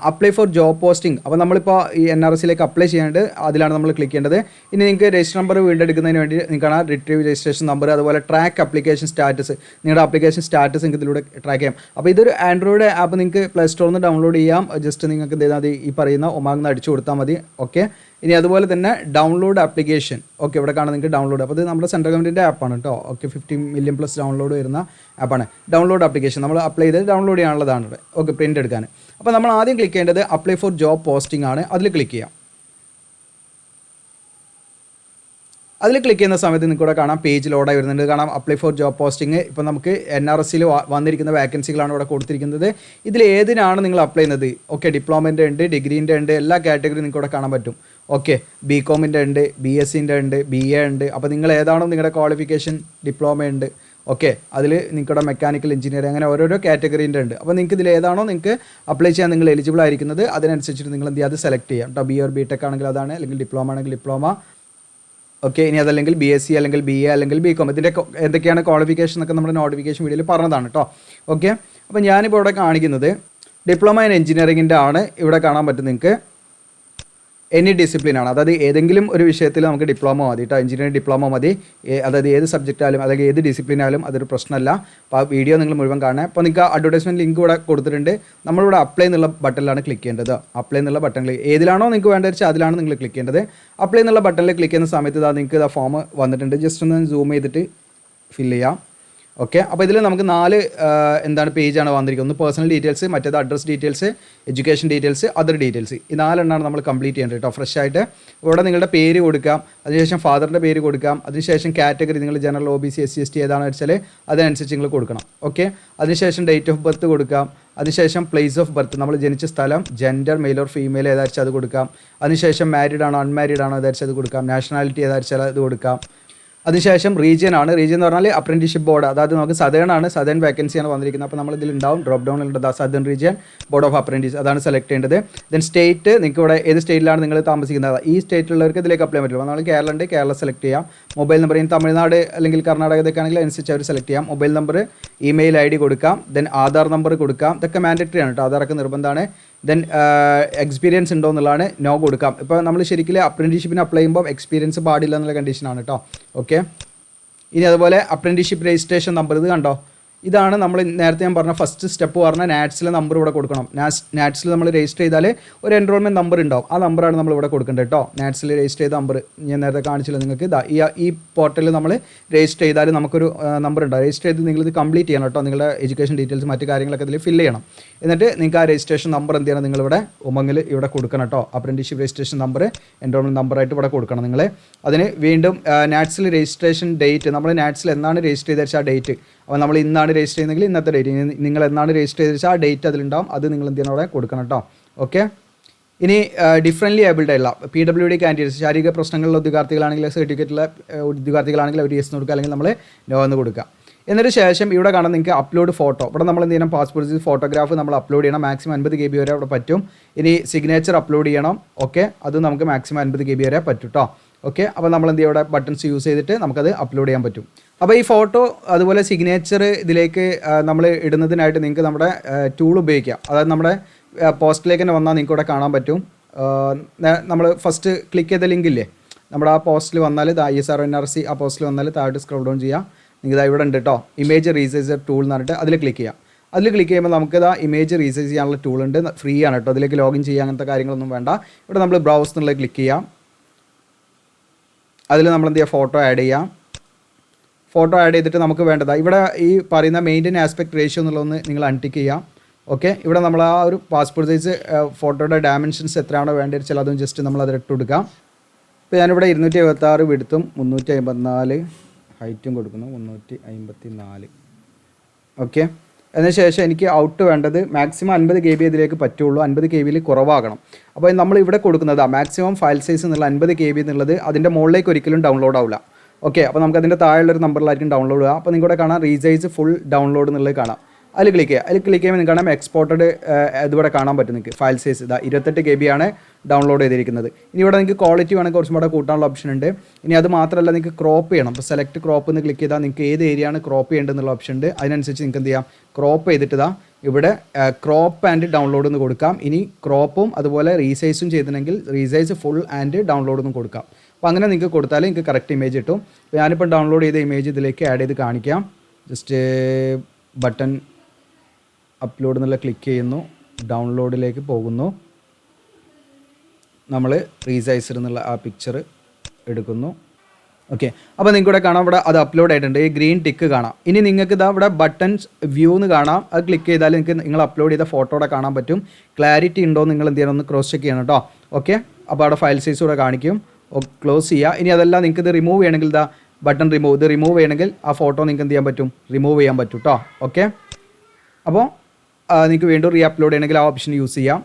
അപ്ലൈ ഫോർ ജോബ് പോസ്റ്റിംഗ്. അപ്പോൾ നമ്മളിപ്പോൾ ഈ NRSCയിലേക്ക് അപ്ലൈ ചെയ്യേണ്ടത് അതിലാണ് നമ്മൾ ക്ലിക്ക് ചെയ്യേണ്ടത്. ഇനി നിങ്ങൾക്ക് രജിസ്റ്റർ നമ്പർ വീണ്ടെടുക്കുന്നതിന് വേണ്ടി നിങ്ങൾക്ക് കാണാം റിട്രീവ് രജിസ്ട്രേഷൻ നമ്പർ, അതുപോലെ ട്രാക്ക് ആപ്ലിക്കേഷൻ സ്റ്റാറ്റസ്. നിങ്ങളുടെ ആപ്ലിക്കേഷൻ സ്റ്റാറ്റസ് നിങ്ങൾക്ക് ഇതിലൂടെ ട്രാക്ക് ചെയ്യാം. അപ്പോൾ ഇതൊരു ആൻഡ്രോയിഡ് ആപ്പ്, നിങ്ങൾക്ക് പ്ലേ സ്റ്റോറിൽ നിന്ന് ഡൗൺലോഡ് ചെയ്യാം. ജസ്റ്റ് നിങ്ങൾക്ക് എന്ത് ചെയ്താൽ മതി, ഈ പറയുന്ന ഉമങ് എന്ന് അടിച്ചു കൊടുത്താൽ മതി. ഓക്കെ, ഇനി അതുപോലെ തന്നെ ഡൗൺലോഡ് ആപ്ലിക്കേഷൻ. ഓക്കെ, ഇവിടെ കാണാം നിങ്ങൾക്ക് ഡൗൺലോഡ്. അപ്പോൾ ഇത് നമ്മുടെ സെൻട്രൽ ഗവൺമെൻറ്റിൻ്റെ ആപ്പാണ് കേട്ടോ. ഓക്കെ, 50 മില്യൺ പ്ലസ് ഡൗൺലോഡ് വരുന്ന ആപ്പാണ്. ഡൗൺലോഡ് ആപ്ലിക്കേഷൻ നമ്മൾ അപ്ലൈ ചെയ്ത് ഡൗൺലോഡ് ചെയ്യാനുള്ളതാണ് ഇവിടെ. ഓക്കെ, പ്രിൻ്റ് എടുക്കാൻ. അപ്പോൾ നമ്മൾ ആദ്യം ക്ലിക്ക് ചെയ്യേണ്ടത് അപ്ലൈ ഫോർ ജോബ് പോസ്റ്റിംഗ് ആണ്. അതിൽ ക്ലിക്ക് ചെയ്യാം. അതിൽ ക്ലിക്ക് ചെയ്യുന്ന സമയത്ത് നിങ്ങൾക്ക് ഇവിടെ കാണാം പേജ് ലോഡായി വരുന്നുണ്ട്. കാണാം അപ്ലൈ ഫോർ ജോബ് പോസ്റ്റിംഗ്. ഇപ്പോൾ നമുക്ക് NRSCയിൽ വന്നിരിക്കുന്ന വാക്കൻസികളാണ് ഇവിടെ കൊടുത്തിരിക്കുന്നത്. ഇതിൽ ഏതിനാണ് നിങ്ങൾ അപ്ലൈ ചെയ്യുന്നത്? ഓക്കെ, ഡിപ്ലോമേൻ്റെ ഉണ്ട്, ഡിഗ്രീൻ്റെ ഉണ്ട്, എല്ലാ കാറ്റഗറി നിങ്ങൾക്ക് ഇവിടെ കാണാൻ പറ്റും. ഓക്കെ, BComൻ്റെ ഉണ്ട്, BScൻ്റെ ഉണ്ട്, BA ഉണ്ട്. അപ്പോൾ നിങ്ങൾ ഏതാണോ നിങ്ങളുടെ ക്വാളിഫിക്കേഷൻ, ഡിപ്ലോമ ഉണ്ട്. ഓക്കെ, അതിൽ നിങ്ങളുടെ മെക്കാനിക്കൽ എഞ്ചിനീയറിംഗ്, അങ്ങനെ ഓരോരോ കാറ്റഗറീൻ്റെ ഉണ്ട്. അപ്പോൾ നിങ്ങൾക്ക് ഇതിൽ ഏതാണോ നിങ്ങൾക്ക് അപ്ലൈ ചെയ്യാൻ നിങ്ങൾ എലിജിബിൾ ആയിരിക്കുന്നത് അതിനനുസരിച്ചിട്ട് നിങ്ങൾ എന്ത് ചെയ്യുക, അത് സെലക്ട് ചെയ്യാം കേട്ടോ. BA or BTech ആണെങ്കിൽ അതാണ്, അല്ലെങ്കിൽ ഡിപ്ലോമ ആണെങ്കിൽ ഡിപ്ലോമ. ഓക്കെ, ഇനി അതല്ലെങ്കിൽ BSc അല്ലെങ്കിൽ BA അല്ലെങ്കിൽ BCom, ഇതിൻ്റെ എന്തൊക്കെയാണ് ക്വാളിഫിക്കേഷൻ എന്നൊക്കെ നമ്മുടെ നോട്ടിഫിക്കേഷൻ വീഡിയോയിൽ പറഞ്ഞതാണ് കേട്ടോ. ഓക്കെ, അപ്പോൾ ഞാനിപ്പോൾ ഇവിടെ കാണിക്കുന്നത് ഡിപ്ലോമ ഇൻ എഞ്ചിനീയറിംഗിൻ്റെ ആണ്. ഇവിടെ കാണാൻ പറ്റും നിങ്ങൾക്ക്. എനി ഡിസിപ്ലിനാണ്, അതായത് ഏതെങ്കിലും ഒരു വിഷയത്തിൽ നമുക്ക് ഡിപ്ലോമ മതി കേട്ടോ, എഞ്ചിനീയറിംഗ് ഡിപ്ലോമ മതി. അതായത് ഏത് സബ്ജക്റ്റായാലും അല്ലെങ്കിൽ ഏത് ഡിസിപ്ലിനായാലും അതൊരു പ്രശ്നമല്ല. അപ്പോൾ ആ വീഡിയോ നിങ്ങൾ മുഴുവൻ കാണുക. അപ്പോൾ നിങ്ങൾക്ക് അഡ്വർടൈസ്മെൻറ്റ് ലിങ്ക് ഇവിടെ കൊടുത്തിട്ടുണ്ട്. നമ്മളിവിടെ അപ്ലൈ എന്നുള്ള ബട്ടണിലാണ് ക്ലിക്ക് ചെയ്യേണ്ടത്. അപ്ലൈ എന്നുള്ള ബട്ടണിൽ ഏതിലാണോ നിങ്ങൾക്ക് വേണ്ടത് വെച്ചാൽ അതിലാണ് നിങ്ങൾ ക്ലിക്ക് ചെയ്യേണ്ടത്. അപ്ലൈ എന്നുള്ള ബട്ടണിൽ ക്ലിക്ക് ചെയ്യുന്ന സമയത്ത് നിങ്ങൾക്ക് ഇതാ ഫോം വന്നിട്ടുണ്ട്. ജസ്റ്റ് ഒന്ന് സൂം ചെയ്തിട്ട് ഫില്ല് ചെയ്യാം. ഓക്കെ, അപ്പോൾ ഇതിൽ നമുക്ക് 4 പേജാണ് വന്നിരിക്കുന്നത്. ഒന്ന് പേഴ്സണൽ ഡീറ്റെയിൽസ്, മറ്റേത് address details, education details, other details. ഈ 4 എണ്ണമാണ് നമ്മൾ കംപ്ലീറ്റ് ചെയ്യേണ്ടത് കേട്ടോ. ഫ്രഷ് ആയിട്ട് ഇവിടെ നിങ്ങളുടെ പേര് കൊടുക്കാം, അതിനുശേഷം ഫാദറിൻ്റെ പേര് കൊടുക്കാം, അതിനുശേഷം കാറ്റഗറി നിങ്ങൾ ജനറൽ OBC SC ST ഏതാണെന്ന് വെച്ചാൽ അതനുസരിച്ച് നിങ്ങൾ കൊടുക്കണം. ഓക്കെ, അതിനുശേഷം ഡേറ്റ് ഓഫ് ബർത്ത് കൊടുക്കാം, അതിനുശേഷം പ്ലേസ് ഓഫ് ബർത്ത് നമ്മൾ ജനിച്ച സ്ഥലം, ജെൻഡർ മെയിൽ ഓർ ഫീമെയിൽ ഏതാച്ചാൽ അത് കൊടുക്കാം, അതിനുശേഷം മാരീഡ് ആണോ അൺമാരീഡ് ആണോ ഏതാച്ചാൽ അത് കൊടുക്കാം, നാഷണാലിറ്റി ഏതാച്ചാൽ അത് കൊടുക്കാം. അതിനുശേഷം റീജിയൻ എന്ന് പറഞ്ഞാൽ അപ്രന്റീസ്ഷിപ്പ് ബോർഡ്, അതായത് നമുക്ക് സദേൺ വേക്കൻസിയാണ് വന്നിരിക്കുന്നത്. അപ്പോൾ നമ്മൾ ഇതിലുണ്ടാവും ഡ്രോപ്പ് ഡൗൺ ഉണ്ട് southern region board of apprentice, അതാണ് സെലക്ട് ചെയ്യേണ്ടത്. ദെൻ സ്റ്റേറ്റ്, നിങ്ങൾക്ക് ഇവിടെ ഏത് സ്റ്റേറ്റിലാണ് നിങ്ങൾ താമസിക്കുന്നത്, ഈ സ്റ്റേറ്റിലുള്ളവർക്ക് ഇതിലേക്ക് അപ്ലൈ പറ്റുള്ളൂ. നമ്മൾ കേരള ഉണ്ട്, കേരള സെലക്ട് ചെയ്യാം. മൊബൈൽ നമ്പർ തമിഴ്നാട് അല്ലെങ്കിൽ കർണാടക ഇതൊക്കെ ആണെങ്കിൽ അനുസരിച്ച് അവർ സെലക്ട് ചെയ്യാം. മൊബൈൽ നമ്പർ, ഇമെയിൽ ID കൊടുക്കാം. ദെൻ ആധാർ നമ്പർ കൊടുക്കാം. ഇതൊക്കെ മാൻഡറ്ററി ആണ് കേട്ടോ, ആധാറൊക്കെ നിർബന്ധമാണ്. ദെൻ എക്സ്പീരിയൻസ് ഉണ്ടോ എന്നുള്ളതാണ് നോ കൊടുക്കാം. ഇപ്പോൾ നമ്മൾ ശരിക്കും അപ്രന്റീസ്ഷിപ്പിന് അപ്ലൈ ചെയ്യുമ്പോൾ എക്സ്പീരിയൻസ് പാടില്ല എന്നുള്ള കണ്ടീഷനാണ് കേട്ടോ. ഓക്കെ, ഇനി അതുപോലെ അപ്രന്റീസ്ഷിപ്പ് രജിസ്ട്രേഷൻ നമ്പർ, ഇത് കണ്ടോ, ഇതാണ് നമ്മൾ നേരത്തെ ഞാൻ പറഞ്ഞ ഫസ്റ്റ് സ്റ്റെപ്പ് പറഞ്ഞാൽ നാറ്റ്സിലെ നമ്പർ ഇവിടെ കൊടുക്കണം. നാറ്റ്സിൽ നമ്മൾ രജിസ്റ്റർ ചെയ്താൽ ഒരു എൻറോൾമെൻറ്റ് നമ്പർ ഉണ്ടാവും, ആ നമ്പറാണ് നമ്മൾ ഇവിടെ കൊടുക്കേണ്ടത് കേട്ടോ. നാറ്റ്സിൽ രജിസ്റ്റർ ചെയ്ത നമ്പർ ഞാൻ നേരത്തെ കാണിച്ചില്ല നിങ്ങൾക്ക്. ഈ പോർട്ടലിൽ നമ്മൾ രജിസ്റ്റർ ചെയ്താൽ നമുക്കൊരു നമ്പർ ഉണ്ടാവും. രജിസ്റ്റർ ചെയ്ത് നിങ്ങളിത് കംപ്ലീറ്റ് ചെയ്യണം കേട്ടോ. നിങ്ങളുടെ എഡ്യൂക്കേഷൻ ഡീറ്റെയിൽസ് മറ്റു കാര്യങ്ങളൊക്കെ ഇതിൽ ഫില്ല് ചെയ്യണം. എന്നിട്ട് നിങ്ങൾക്ക് ആ രജിസ്ട്രേഷൻ നമ്പർ എന്ത് ചെയ്യണം, നിങ്ങളിവിടെ ഉമങ്ങിൽ ഇവിടെ കൊടുക്കണം കേട്ടോ. അപ്രന്റീസ്ഷിപ്പ് രജിസ്ട്രേഷൻ നമ്പർ എൻറോൾമെൻറ്റ് നമ്പറായിട്ട് ഇവിടെ കൊടുക്കണം നിങ്ങൾ. അതിന് വീണ്ടും നാറ്റ്സിൽ രജിസ്ട്രേഷൻ ഡേറ്റ്, നമ്മൾ നാറ്റ്സിൽ എന്നാണ് രജിസ്റ്റർ ചെയ്ത വെച്ചാൽ ആ ഡേറ്റ്, അപ്പോൾ നമ്മൾ ഇന്നാണ് രജിസ്റ്റർ ചെയ്യുന്നതെങ്കിൽ ഇന്നത്തെ ഡേറ്റ്, നിങ്ങൾ എന്നാണ് രജിസ്റ്റർ ചെയ്ത് വെച്ചാൽ ആ ഡേറ്റ് അതിലുണ്ടാവും, അത് നിങ്ങൾ എന്ത് ചെയ്യണം അവിടെ കൊടുക്കണം കേട്ടോ. ഓക്കെ, ഇനി ഡിഫറൻ്റ്ലി ഏബിൾഡ് ആയിട്ടുള്ള PWD കാൻഡിഡേറ്റ്സ്, ശാരീരിക പ്രശ്നങ്ങളുള്ള ഉദ്യോഗാർത്ഥികളാണെങ്കിൽ സർട്ടിഫിക്കറ്റുള്ള ഉദ്യോഗാർത്ഥികളാണെങ്കിൽ അവർ യെസ് എന്ന് കൊടുക്കുക, അല്ലെങ്കിൽ നമ്മൾ നോ എന്ന് കൊടുക്കുക. എന്നിട്ട് ശേഷം ഇവിടെ കാണാൻ നിങ്ങൾക്ക് അപ്ലോഡ് ഫോട്ടോ, ഇവിടെ നമ്മൾ എന്ത് ചെയ്യണം, പാസ്പോർട്ട് സൈസ് ഫോട്ടോഗ്രാഫ് നമ്മൾ അപ്ലോഡ് ചെയ്യണം. മാക്സിമം 50 GB വരെ അവിടെ പറ്റും. ഇനി സിഗ്നേച്ചർ അപ്ലോഡ് ചെയ്യണം. ഓക്കെ, അത് നമുക്ക് മാക്സിമം 50 GB വരെ പറ്റും കേട്ടോ. ഓക്കെ, അപ്പോൾ നമ്മൾ എന്ത് ചെയ്യും, ഇവിടെ ബട്ടൺസ് യൂസ് ചെയ്തിട്ട് നമുക്കത് അപ്ലോഡ് ചെയ്യാൻ പറ്റും. അപ്പോൾ ഈ ഫോട്ടോ അതുപോലെ സിഗ്നേച്ചർ ഇതിലേക്ക് നമ്മൾ ഇടുന്നതിനായിട്ട് നിങ്ങൾക്ക് നമ്മുടെ ടൂൾ ഉപയോഗിക്കാം. അതായത് നമ്മുടെ പോസ്റ്റിലേക്ക് തന്നെ വന്നാൽ നിങ്ങൾക്ക് ഇവിടെ കാണാൻ പറ്റും. നമ്മൾ ഫസ്റ്റ് ക്ലിക്ക് ചെയ്ത ലിങ്ക് ഇല്ലേ, നമ്മുടെ ആ പോസ്റ്റിൽ വന്നാൽ ISRO NRC ആ പോസ്റ്റിൽ വന്നാൽ താഴോട്ട് സ്ക്രോൾ ഡൗൺ ചെയ്യാം. നിങ്ങൾക്ക് ഇവിടെ ഉണ്ട് കേട്ടോ, ഇമേജ് റീസൈസർ ടൂൾ എന്ന് പറഞ്ഞിട്ട് അതിൽ ക്ലിക്ക് ചെയ്യാം. അതിൽ ക്ലിക്ക് ചെയ്യുമ്പോൾ നമുക്കിത് ഇമേജ് റീസൈസ് ചെയ്യാനുള്ള ടൂൾ ഉണ്ട്, ഫ്രീ ആണ് കേട്ടോ. അതിലേക്ക് ലോഗിൻ ചെയ്യുക അങ്ങനത്തെ കാര്യങ്ങളൊന്നും വേണ്ട. ഇവിടെ നമ്മൾ ബ്രൗസ് എന്നുള്ളത് ക്ലിക്ക് ചെയ്യാം. അതിൽ നമ്മൾ എന്ത് ചെയ്യുക, ഫോട്ടോ ആഡ് ചെയ്യാം. ഫോട്ടോ ആഡ് ചെയ്തിട്ട് നമുക്ക് വേണ്ടതാണ് ഇവിടെ ഈ പറയുന്ന മെയിൻറ്റെയിൻ ആസ്പെക്ട് റേഷ്യോ എന്നുള്ളതൊന്ന് നിങ്ങൾ അൺടിക്ക് ചെയ്യാം. ഓക്കെ, ഇവിടെ നമ്മൾ ആ ഒരു പാസ്പോർട്ട് സൈസ് ഫോട്ടോയുടെ ഡയമെൻഷൻസ് എത്രയാണോ വേണ്ടത് വെച്ചാൽ അതും ജസ്റ്റ് നമ്മൾ അത് ഇട്ട് കൊടുക്കാം. ഇപ്പോൾ ഞാനിവിടെ 276 വിഡ്ത്തും 354 ഹൈറ്റും കൊടുക്കുന്നു, 354. ഓക്കെ, അതിനുശേഷം എനിക്ക് ഔട്ട് വേണ്ടത് മാക്സിമം 50 GB ഇതിലേക്ക് പറ്റുള്ളൂ, 50 KB കുറവാകണം. അപ്പോൾ നമ്മൾ ഇവിടെ കൊടുക്കുന്നത് മാക്സിമം ഫയൽ സൈസ് എന്നുള്ള 50 KB എന്നുള്ളത് അതിൻ്റെ മുകളിലേക്ക് ഒരിക്കലും ഡൗൺലോഡ് ആവില്ല. ഓക്കെ, അപ്പോൾ നമുക്ക് അതിൻ്റെ താഴെയുള്ളൊരു നമ്പറിലായിരിക്കും ഡൗൺലോഡ് ചെയ്യുക. അപ്പോൾ നിങ്ങളുടെ കാണാം റീസൈസ് ഫുൾ ഡൗൺലോഡ് എന്നുള്ളത് കാണാം. അതിൽ ക്ലിക്ക് ചെയ്യുക. അതിൽ ക്ലിക്ക് ചെയ്യുമ്പോൾ നിങ്ങൾക്ക് കാണാം എക്സ്പോർട്ടഡ് ഇതിവിടെ കാണാൻ പറ്റും. നിങ്ങൾക്ക് ഫയൽ സൈസ് 28 GB ആണ് ഡൗൺലോഡ് ചെയ്തിരിക്കുന്നത്. ഇനി ഇവിടെ നിങ്ങൾക്ക് ക്വാളിറ്റി വേണമെങ്കിൽ കുറച്ചും കൂടെ കൂട്ടാനുള്ള ഓപ്ഷൻ ഉണ്ട്. ഇനി അത് മാത്രമല്ല, നിങ്ങൾക്ക് ക്രോപ്പ് ചെയ്യണം. അപ്പോൾ സെലക്ട് ക്രോപ്പ് എന്ന് ക്ലിക്ക് ചെയ്താൽ നിങ്ങൾക്ക് ഏത് ഏരിയയാണ് ക്രോപ്പ് ചെയ്യേണ്ടതെന്നുള്ള ഓപ്ഷൻ ഉണ്ട്. അതിനനുസരിച്ച് നിങ്ങൾക്ക് എന്ത് ചെയ്യാം, ക്രോപ്പ് ചെയ്തിട്ട് ഇവിടെ ക്രോപ്പ് ആൻഡ് ഡൗൺലോഡ് എന്ന് കൊടുക്കാം. ഇനി ക്രോപ്പും അതുപോലെ റീസൈസും ചെയ്തിട്ടുണ്ടെങ്കിൽ റീസൈസ് ഫുൾ ആൻഡ് ഡൗൺലോഡ് എന്നും കൊടുക്കാം. അപ്പോൾ അങ്ങനെ നിങ്ങൾക്ക് കൊടുത്താൽ നിങ്ങൾക്ക് കറക്റ്റ് ഇമേജ് കിട്ടും. അപ്പോൾ ഞാനിപ്പോൾ ഡൗൺലോഡ് ചെയ്ത ഇമേജ് ഇതിലേക്ക് ആഡ് ചെയ്ത് കാണിക്കാം. ജസ്റ്റ് ബട്ടൺ അപ്ലോഡ് എന്നുള്ള ക്ലിക്ക് ചെയ്യുന്നു, ഡൗൺലോഡിലേക്ക് പോകുന്നു, നമ്മൾ റീസൈസർ എന്നുള്ള ആ പിക്ചർ എടുക്കുന്നു. ഓക്കെ, അപ്പോൾ നിങ്ങൾക്ക് ഇവിടെ കാണാം, ഇവിടെ അത് അപ്ലോഡ് ആയിട്ടുണ്ട്. ഈ ഗ്രീൻ ടിക്ക് കാണാം. ഇനി നിങ്ങൾക്ക് ഇതാ ഇവിടെ ബട്ടൺസ് വ്യൂ എന്ന് കാണാം. അത് ക്ലിക്ക് ചെയ്താൽ നിങ്ങൾക്ക് നിങ്ങൾ അപ്ലോഡ് ചെയ്ത ഫോട്ടോയുടെ കാണാൻ പറ്റും. ക്ലാരിറ്റി ഉണ്ടോ നിങ്ങൾ എന്ത് ചെയ്യണം, ഒന്ന് ക്രോസ് ചെക്ക് ചെയ്യണം കേട്ടോ. ഓക്കെ, അപ്പോൾ അവിടെ ഫയൽ സൈസ് കൂടെ കാണിക്കും. ക്ലോസ് ചെയ്യുക. ഇനി അതെല്ലാം നിങ്ങൾക്ക് ഇത് റിമൂവ് ചെയ്യണമെങ്കിൽ ഇതാ ബട്ടൺ റിമൂവ്, ഇത് റിമൂവ് ചെയ്യണമെങ്കിൽ ആ ഫോട്ടോ നിങ്ങൾക്ക് എന്ത് ചെയ്യാൻ പറ്റും, റിമൂവ് ചെയ്യാൻ പറ്റും കേട്ടോ. ഓക്കെ, അപ്പോൾ നിങ്ങൾക്ക് വീണ്ടും റീ അപ്ലോഡ് ചെയ്യണമെങ്കിൽ ആ ഓപ്ഷൻ യൂസ് ചെയ്യാം.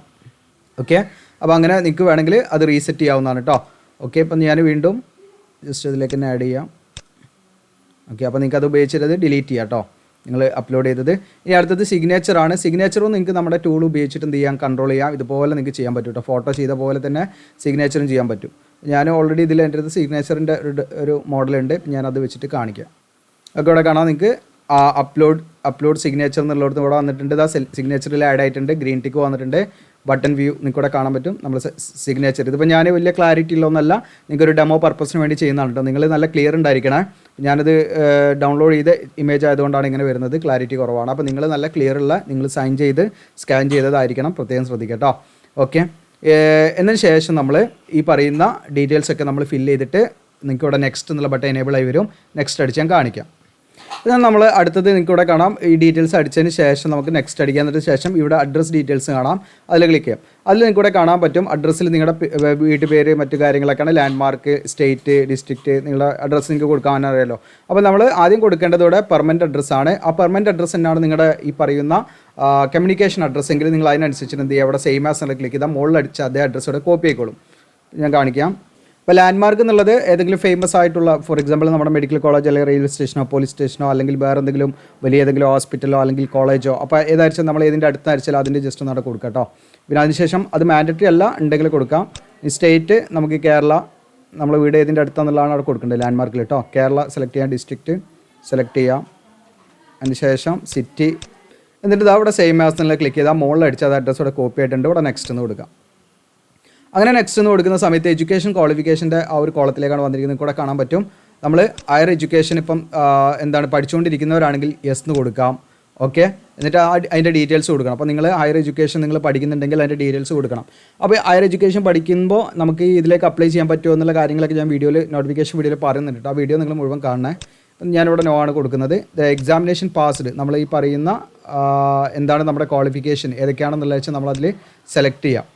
ഓക്കെ, അപ്പോൾ അങ്ങനെ നിങ്ങൾക്ക് വേണമെങ്കിൽ അത് റീസെറ്റ് ചെയ്യാവുന്നതാണ് കേട്ടോ. ഓക്കെ, അപ്പം ഞാൻ വീണ്ടും ജസ്റ്റ് ഇതിലേക്ക് തന്നെ ആഡ് ചെയ്യാം. ഓക്കെ, അപ്പോൾ നിങ്ങൾക്ക് അത് ഉപയോഗിച്ചിട്ട് ഡിലീറ്റ് ചെയ്യാം കേട്ടോ, നിങ്ങൾ അപ്ലോഡ് ചെയ്തത്. ഇനി അടുത്തത് സിഗ്നേച്ചറാണ്. സിഗ്നേച്ചറും നിങ്ങൾക്ക് നമ്മുടെ ടൂൾ ഉപയോഗിച്ചിട്ട് എന്ത് ചെയ്യാം, കൺട്രോൾ ചെയ്യാം. ഇതുപോലെ നിങ്ങൾക്ക് ചെയ്യാൻ പറ്റും കേട്ടോ. ഫോട്ടോ ചെയ്ത പോലെ തന്നെ സിഗ്നേച്ചറും ചെയ്യാൻ പറ്റും. ഞാൻ ഓൾറെഡി ഇതിൽ എൻ്റെ അടുത്ത് സിഗ്നേച്ചറിൻ്റെ ഒരു മോഡലുണ്ട്, ഞാനത് വെച്ചിട്ട് കാണിക്കാം. ഒക്കെ ഇവിടെ കാണാം നിങ്ങൾക്ക് അപ്ലോഡ് സിഗ്നേച്ചർ എന്നുള്ളിടത്ത് ഇവിടെ വന്നിട്ടുണ്ട്. ഇതാ സിഗ്നേച്ചറിൽ ആഡ് ആയിട്ടുണ്ട്, ഗ്രീൻ ടിക്ക് വന്നിട്ടുണ്ട്. ബട്ടൺ വ്യൂ നിങ്ങൾക്ക് ഇവിടെ കാണാൻ പറ്റും. നമ്മൾ സിഗ്നേച്ചർ ഇതിപ്പോൾ ഞാൻ വലിയ ക്ലാരിറ്റി ഉള്ളതൊന്നല്ല, നിങ്ങൾക്കൊരു ഡെമോ പർപ്പസിന് വേണ്ടി ചെയ്യുന്നതാണ് കേട്ടോ. നിങ്ങൾ നല്ല ക്ലിയർ ഉണ്ടായിരിക്കണേ. ഞാനത് ഡൗൺലോഡ് ചെയ്ത ഇമേജ് ആയതുകൊണ്ടാണ് ഇങ്ങനെ വരുന്നത്, ക്ലാരിറ്റി കുറവാണ്. അപ്പോൾ നിങ്ങൾ നല്ല ക്ലിയർ ഉള്ള, നിങ്ങൾ സൈൻ ചെയ്ത് സ്കാൻ ചെയ്തതായിരിക്കണം, പ്രത്യേകം ശ്രദ്ധിക്കുക കേട്ടോ. ഓക്കെ, എന്നതിന് ശേഷം നമ്മൾ ഈ പറയുന്ന ഡീറ്റെയിൽസൊക്കെ നമ്മൾ ഫില്ല് ചെയ്തിട്ട് നിങ്ങൾക്ക് ഇവിടെ നെക്സ്റ്റ് എന്നുള്ള ബട്ടൺ എനേബിൾ ആയി വരും. നെക്സ്റ്റ് അടിച്ച് ഞാൻ കാണിക്കാം. ഇതാണ് നമ്മൾ അടുത്തത് നിങ്ങൾക്ക് ഇവിടെ കാണാം. ഈ ഡീറ്റെയിൽസ് അടിച്ചതിന് ശേഷം നമുക്ക് നെക്സ്റ്റ് അടിക്കാൻ ശേഷം ഇവിടെ അഡ്രസ് ഡീറ്റെയിൽസ് കാണാം. അതിൽ ക്ലിക്ക് ചെയ്യാം. അതിൽ നിങ്ങൾക്ക് ഇവിടെ കാണാൻ പറ്റും അഡ്രസ്സിൽ നിങ്ങളുടെ വീട്ടുപേര് മറ്റു കാര്യങ്ങളൊക്കെയാണ്, ലാൻഡ്മാർക്ക്, സ്റ്റേറ്റ്, ഡിസ്ട്രിക്റ്റ്, നിങ്ങളുടെ അഡ്രസ്സ് നിങ്ങൾക്ക് കൊടുക്കാൻ അറിയാമല്ലോ. അപ്പോൾ നമ്മൾ ആദ്യം കൊടുക്കേണ്ടത് ഇവിടെ പെർമനൻറ്റ് അഡ്രസ്സാണ്. ആ പെർമനൻറ്റ് അഡ്രസ്സ് തന്നെയാണ് നിങ്ങളുടെ ഈ പറയുന്ന കമ്മ്യൂണിക്കേഷൻ അഡ്രസ്സ് എങ്കിൽ നിങ്ങൾ അതിനനുസരിച്ച് എന്ത് ചെയ്യുക, അവിടെ സെയിം ആസ് എന്നുള്ള ക്ലിക്ക് ചെയ്താൽ മുകളിൽ അടിച്ച് അതേ അഡ്രസ്സ് ഇവിടെ കോപ്പി ആയിക്കോളും. ഞാൻ കാണിക്കാം. ഇപ്പോൾ ലാൻഡ്മാർക്ക് എന്നുള്ളത് ഏതെങ്കിലും ഫേമസ് ആയിട്ടുള്ള, ഫോർ എക്സാമ്പിൾ നമ്മുടെ മെഡിക്കൽ കോളേജ് അല്ലെങ്കിൽ റെയിൽവേ സ്റ്റേഷനോ പോലീസ് സ്റ്റേഷനോ അല്ലെങ്കിൽ വേറെ എന്തെങ്കിലും വലിയ ഏതെങ്കിലും ഹോസ്പിറ്റലോ അല്ലെങ്കിൽ കോളേജോ, അപ്പോൾ ഏതായിരിച്ചാൽ നമ്മൾ ഏതിൻ്റെ അടുത്തായിരിച്ചാൽ അതിൻ്റെ ജസ്റ്റ് ഒന്ന് അവിടെ കൊടുക്കാം കേട്ടോ. പിന്നെ അതിനുശേഷം അത് മാൻഡറ്ററി അല്ല, ഉണ്ടെങ്കിൽ കൊടുക്കാം. ഈ സ്റ്റേറ്റ് നമുക്ക് കേരള, നമ്മൾ വീട് ഏതിൻ്റെ അടുത്താണെന്നുള്ളതാണ് അവിടെ കൊടുക്കേണ്ടത് ലാൻഡ്മാർക്കിൽ കേട്ടോ. കേരള സെലക്ട് ചെയ്യാം, ഡിസ്ട്രിക്റ്റ് സെലക്ട് ചെയ്യാം, അതിനുശേഷം സിറ്റി, എന്നിട്ട് ഇതാ ഇവിടെ സെയിം ആസ് എന്നുള്ള ക്ലിക്ക് ചെയ്താൽ മുകളിൽ അടിച്ച് അത് അഡ്രസ്സ് ഇവിടെ കോപ്പി ആയിട്ടുണ്ട്. ഇവിടെ നെക്സ്റ്റ് എന്ന് കൊടുക്കാം. അങ്ങനെ നെക്സ്റ്റ് എന്ന് കൊടുക്കുന്ന സമയത്ത് എഡ്യൂക്കേഷൻ ക്വാളിഫിക്കേഷൻ്റെ ആ ഒരു കോളത്തിലേക്കാണ് വന്നിരിക്കുന്നത്. കൂടെ കാണാൻ പറ്റും നമ്മൾ ഹയർ എഡ്യൂക്കേഷൻ ഇപ്പം എന്താണ് പഠിച്ചുകൊണ്ടിരിക്കുന്നവരാണെങ്കിൽ യെസ് എന്ന് കൊടുക്കാം. ഓക്കെ, എന്നിട്ട് അതിൻ്റെ ഡീറ്റെയിൽസ് കൊടുക്കണം. അപ്പോൾ നിങ്ങൾ ഹയർ എഡ്യൂക്കേഷൻ നിങ്ങൾ പഠിക്കുന്നുണ്ടെങ്കിൽ അതിൻ്റെ ഡീറ്റെയിൽസ് കൊടുക്കണം. അപ്പോൾ ഹയർ എഡ്യൂക്കേഷൻ പഠിക്കുമ്പോൾ നമുക്ക് ഇതിലേക്ക് അപ്ലൈ ചെയ്യാൻ പറ്റുമോ എന്നുള്ള കാര്യങ്ങളൊക്കെ ഞാൻ നോട്ടിഫിക്കേഷൻ വീഡിയോയിൽ പറയുന്നുണ്ട്. ആ വീഡിയോ നിങ്ങൾ മുഴുവൻ കാണണേ. ഞാനിവിടെ നോ ആണ് കൊടുക്കുന്നത്. എക്സാമിനേഷൻ പാസ്ഡ്, നമ്മൾ ഈ പറയുന്ന എന്താണ് നമ്മുടെ ക്വാളിഫിക്കേഷൻ ഏതൊക്കെയാണെന്നുള്ള വെച്ചാൽ നമ്മളതിൽ സെലക്ട് ചെയ്യാം.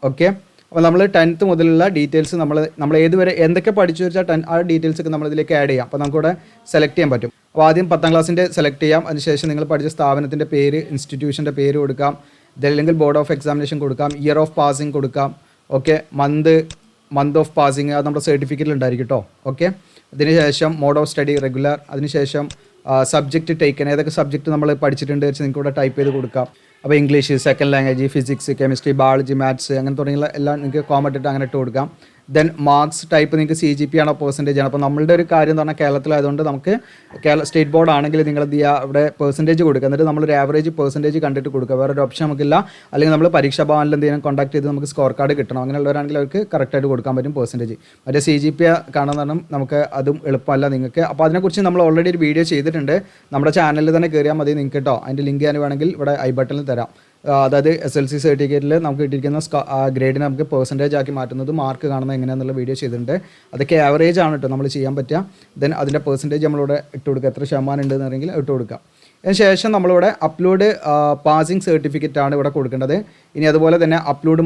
ഓക്കെ, അപ്പോൾ നമ്മൾ 10th മുതലുള്ള ഡീറ്റെയിൽസ് നമ്മൾ ഏതുവരെ എന്തൊക്കെ പഠിച്ചു വെച്ചാൽ ആ ഡീറ്റെയിൽസ് ഒക്കെ നമ്മളിതിലേക്ക് ആഡ് ചെയ്യാം. അപ്പോൾ നമുക്കിവിടെ സെലക്ട് ചെയ്യാൻ പറ്റും. അപ്പോൾ ആദ്യം 10th ക്ലാസ്സിൻ്റെ സെലക്ട് ചെയ്യാം. അതിനുശേഷം നിങ്ങൾ പഠിച്ച സ്ഥാപനത്തിൻ്റെ പേര്, ഇൻസ്റ്റിറ്റ്യൂഷൻ്റെ പേര് കൊടുക്കാം. ഇതല്ലെങ്കിൽ ബോർഡ് ഓഫ് എക്സാമിനേഷൻ കൊടുക്കാം, ഇയർ ഓഫ് പാസിംഗ് കൊടുക്കാം. ഓക്കെ, മന്ത് ഓഫ് പാസിംഗ് അത് നമ്മുടെ സർട്ടിഫിക്കറ്റിൽ ഉണ്ടായിരിക്കും കേട്ടോ. ഓക്കെ, അതിനുശേഷം മോഡ് ഓഫ് സ്റ്റഡി റെഗുലർ, അതിനുശേഷം സബ്ജക്റ്റ് ടേക്കൻ, ഏതൊക്കെ സബ്ജക്റ്റ് നമ്മൾ പഠിച്ചിട്ടുണ്ട് വെച്ച് നിങ്ങൾക്ക് ഇവിടെ ടൈപ്പ് ചെയ്ത് കൊടുക്കാം. അപ്പോൾ English, second language, physics, chemistry, biology, maths അങ്ങനെ തുടങ്ങിയുള്ള എല്ലാം നിങ്ങൾക്ക് കോമൺ ഇട്ട് അങ്ങനെ ഇട്ട് കൊടുക്കാം. ദെൻ മാർക്സ് ടൈപ്പ് നിങ്ങൾക്ക് CGP ആണോ പെർസെൻറ്റേജ് ആണ്. അപ്പോൾ നമ്മളുടെ ഒരു കാര്യം എന്ന് പറഞ്ഞാൽ കേരളത്തിലായതുകൊണ്ട് നമുക്ക് സ്റ്റേറ്റ് ബോർഡ് ആണെങ്കിൽ നിങ്ങൾ എന്ത് ചെയ്യുക, ഇവിടെ പെർസെൻറ്റേജ് കൊടുക്കുക. എന്നിട്ട് നമ്മളൊരു ആവറേജ് പെർസെൻറ്റേജ് കണ്ടിട്ട് കൊടുക്കുക. വേറൊരു ഓപ്ഷൻ നമുക്കില്ല. അല്ലെങ്കിൽ നമ്മൾ പരീക്ഷാ ഭവനിൽ എന്തെങ്കിലും കോൺടാക്ട് ചെയ്ത് നമുക്ക് സ്കോർ കാർഡ് കിട്ടണം. അങ്ങനെയുള്ളവരാണെങ്കിൽ അവർക്ക് കറക്റ്റായിട്ട് കൊടുക്കാൻ പറ്റും പെർസെൻറ്റേജ്. മറ്റേ CGP കാണുന്ന നമുക്ക് അതും എളുപ്പമല്ല നിങ്ങൾക്ക്. അപ്പോൾ അതിനെക്കുറിച്ച് നമ്മൾ ഓൾറെഡി ഒരു വീഡിയോ ചെയ്തിട്ടുണ്ട്. നമ്മുടെ ചാനലിൽ തന്നെ കയറിയാൽ മതി നിങ്ങൾക്ക് കേട്ടോ. അതിൻ്റെ ലിങ്ക് ഞാൻ വേണമെങ്കിൽ ഇവിടെ ഐ ബട്ടണിൽ തരാം. അതായത് SLC സർട്ടിഫിക്കറ്റിൽ നമുക്ക് കിട്ടിയിരിക്കുന്ന ഗ്രേഡിനെ നമുക്ക് പെർസെൻറ്റേജ് ആക്കി മാറ്റുന്നത്, മാർക്ക് കാണുന്നത് എങ്ങനെയാണെന്നുള്ള വീഡിയോ ചെയ്തിട്ടുണ്ട്. അതൊക്കെ ആവറേജ് ആണ് കേട്ടോ നമ്മൾ ചെയ്യാൻ പറ്റുക. ദെൻ അതിൻ്റെ പെർസെൻറ്റേജ് നമ്മളിവിടെ ഇട്ട് കൊടുക്കുക, എത്ര ശതമാനം ഉണ്ട് എന്നുണ്ടെങ്കിൽ ഇട്ട് കൊടുക്കുക. അതിനുശേഷം നമ്മളിവിടെ അപ്ലോഡ് പാസിംഗ് സർട്ടിഫിക്കറ്റ് ആണ് ഇവിടെ കൊടുക്കേണ്ടത്. ഇനി അതുപോലെ തന്നെ അപ്ലോഡ്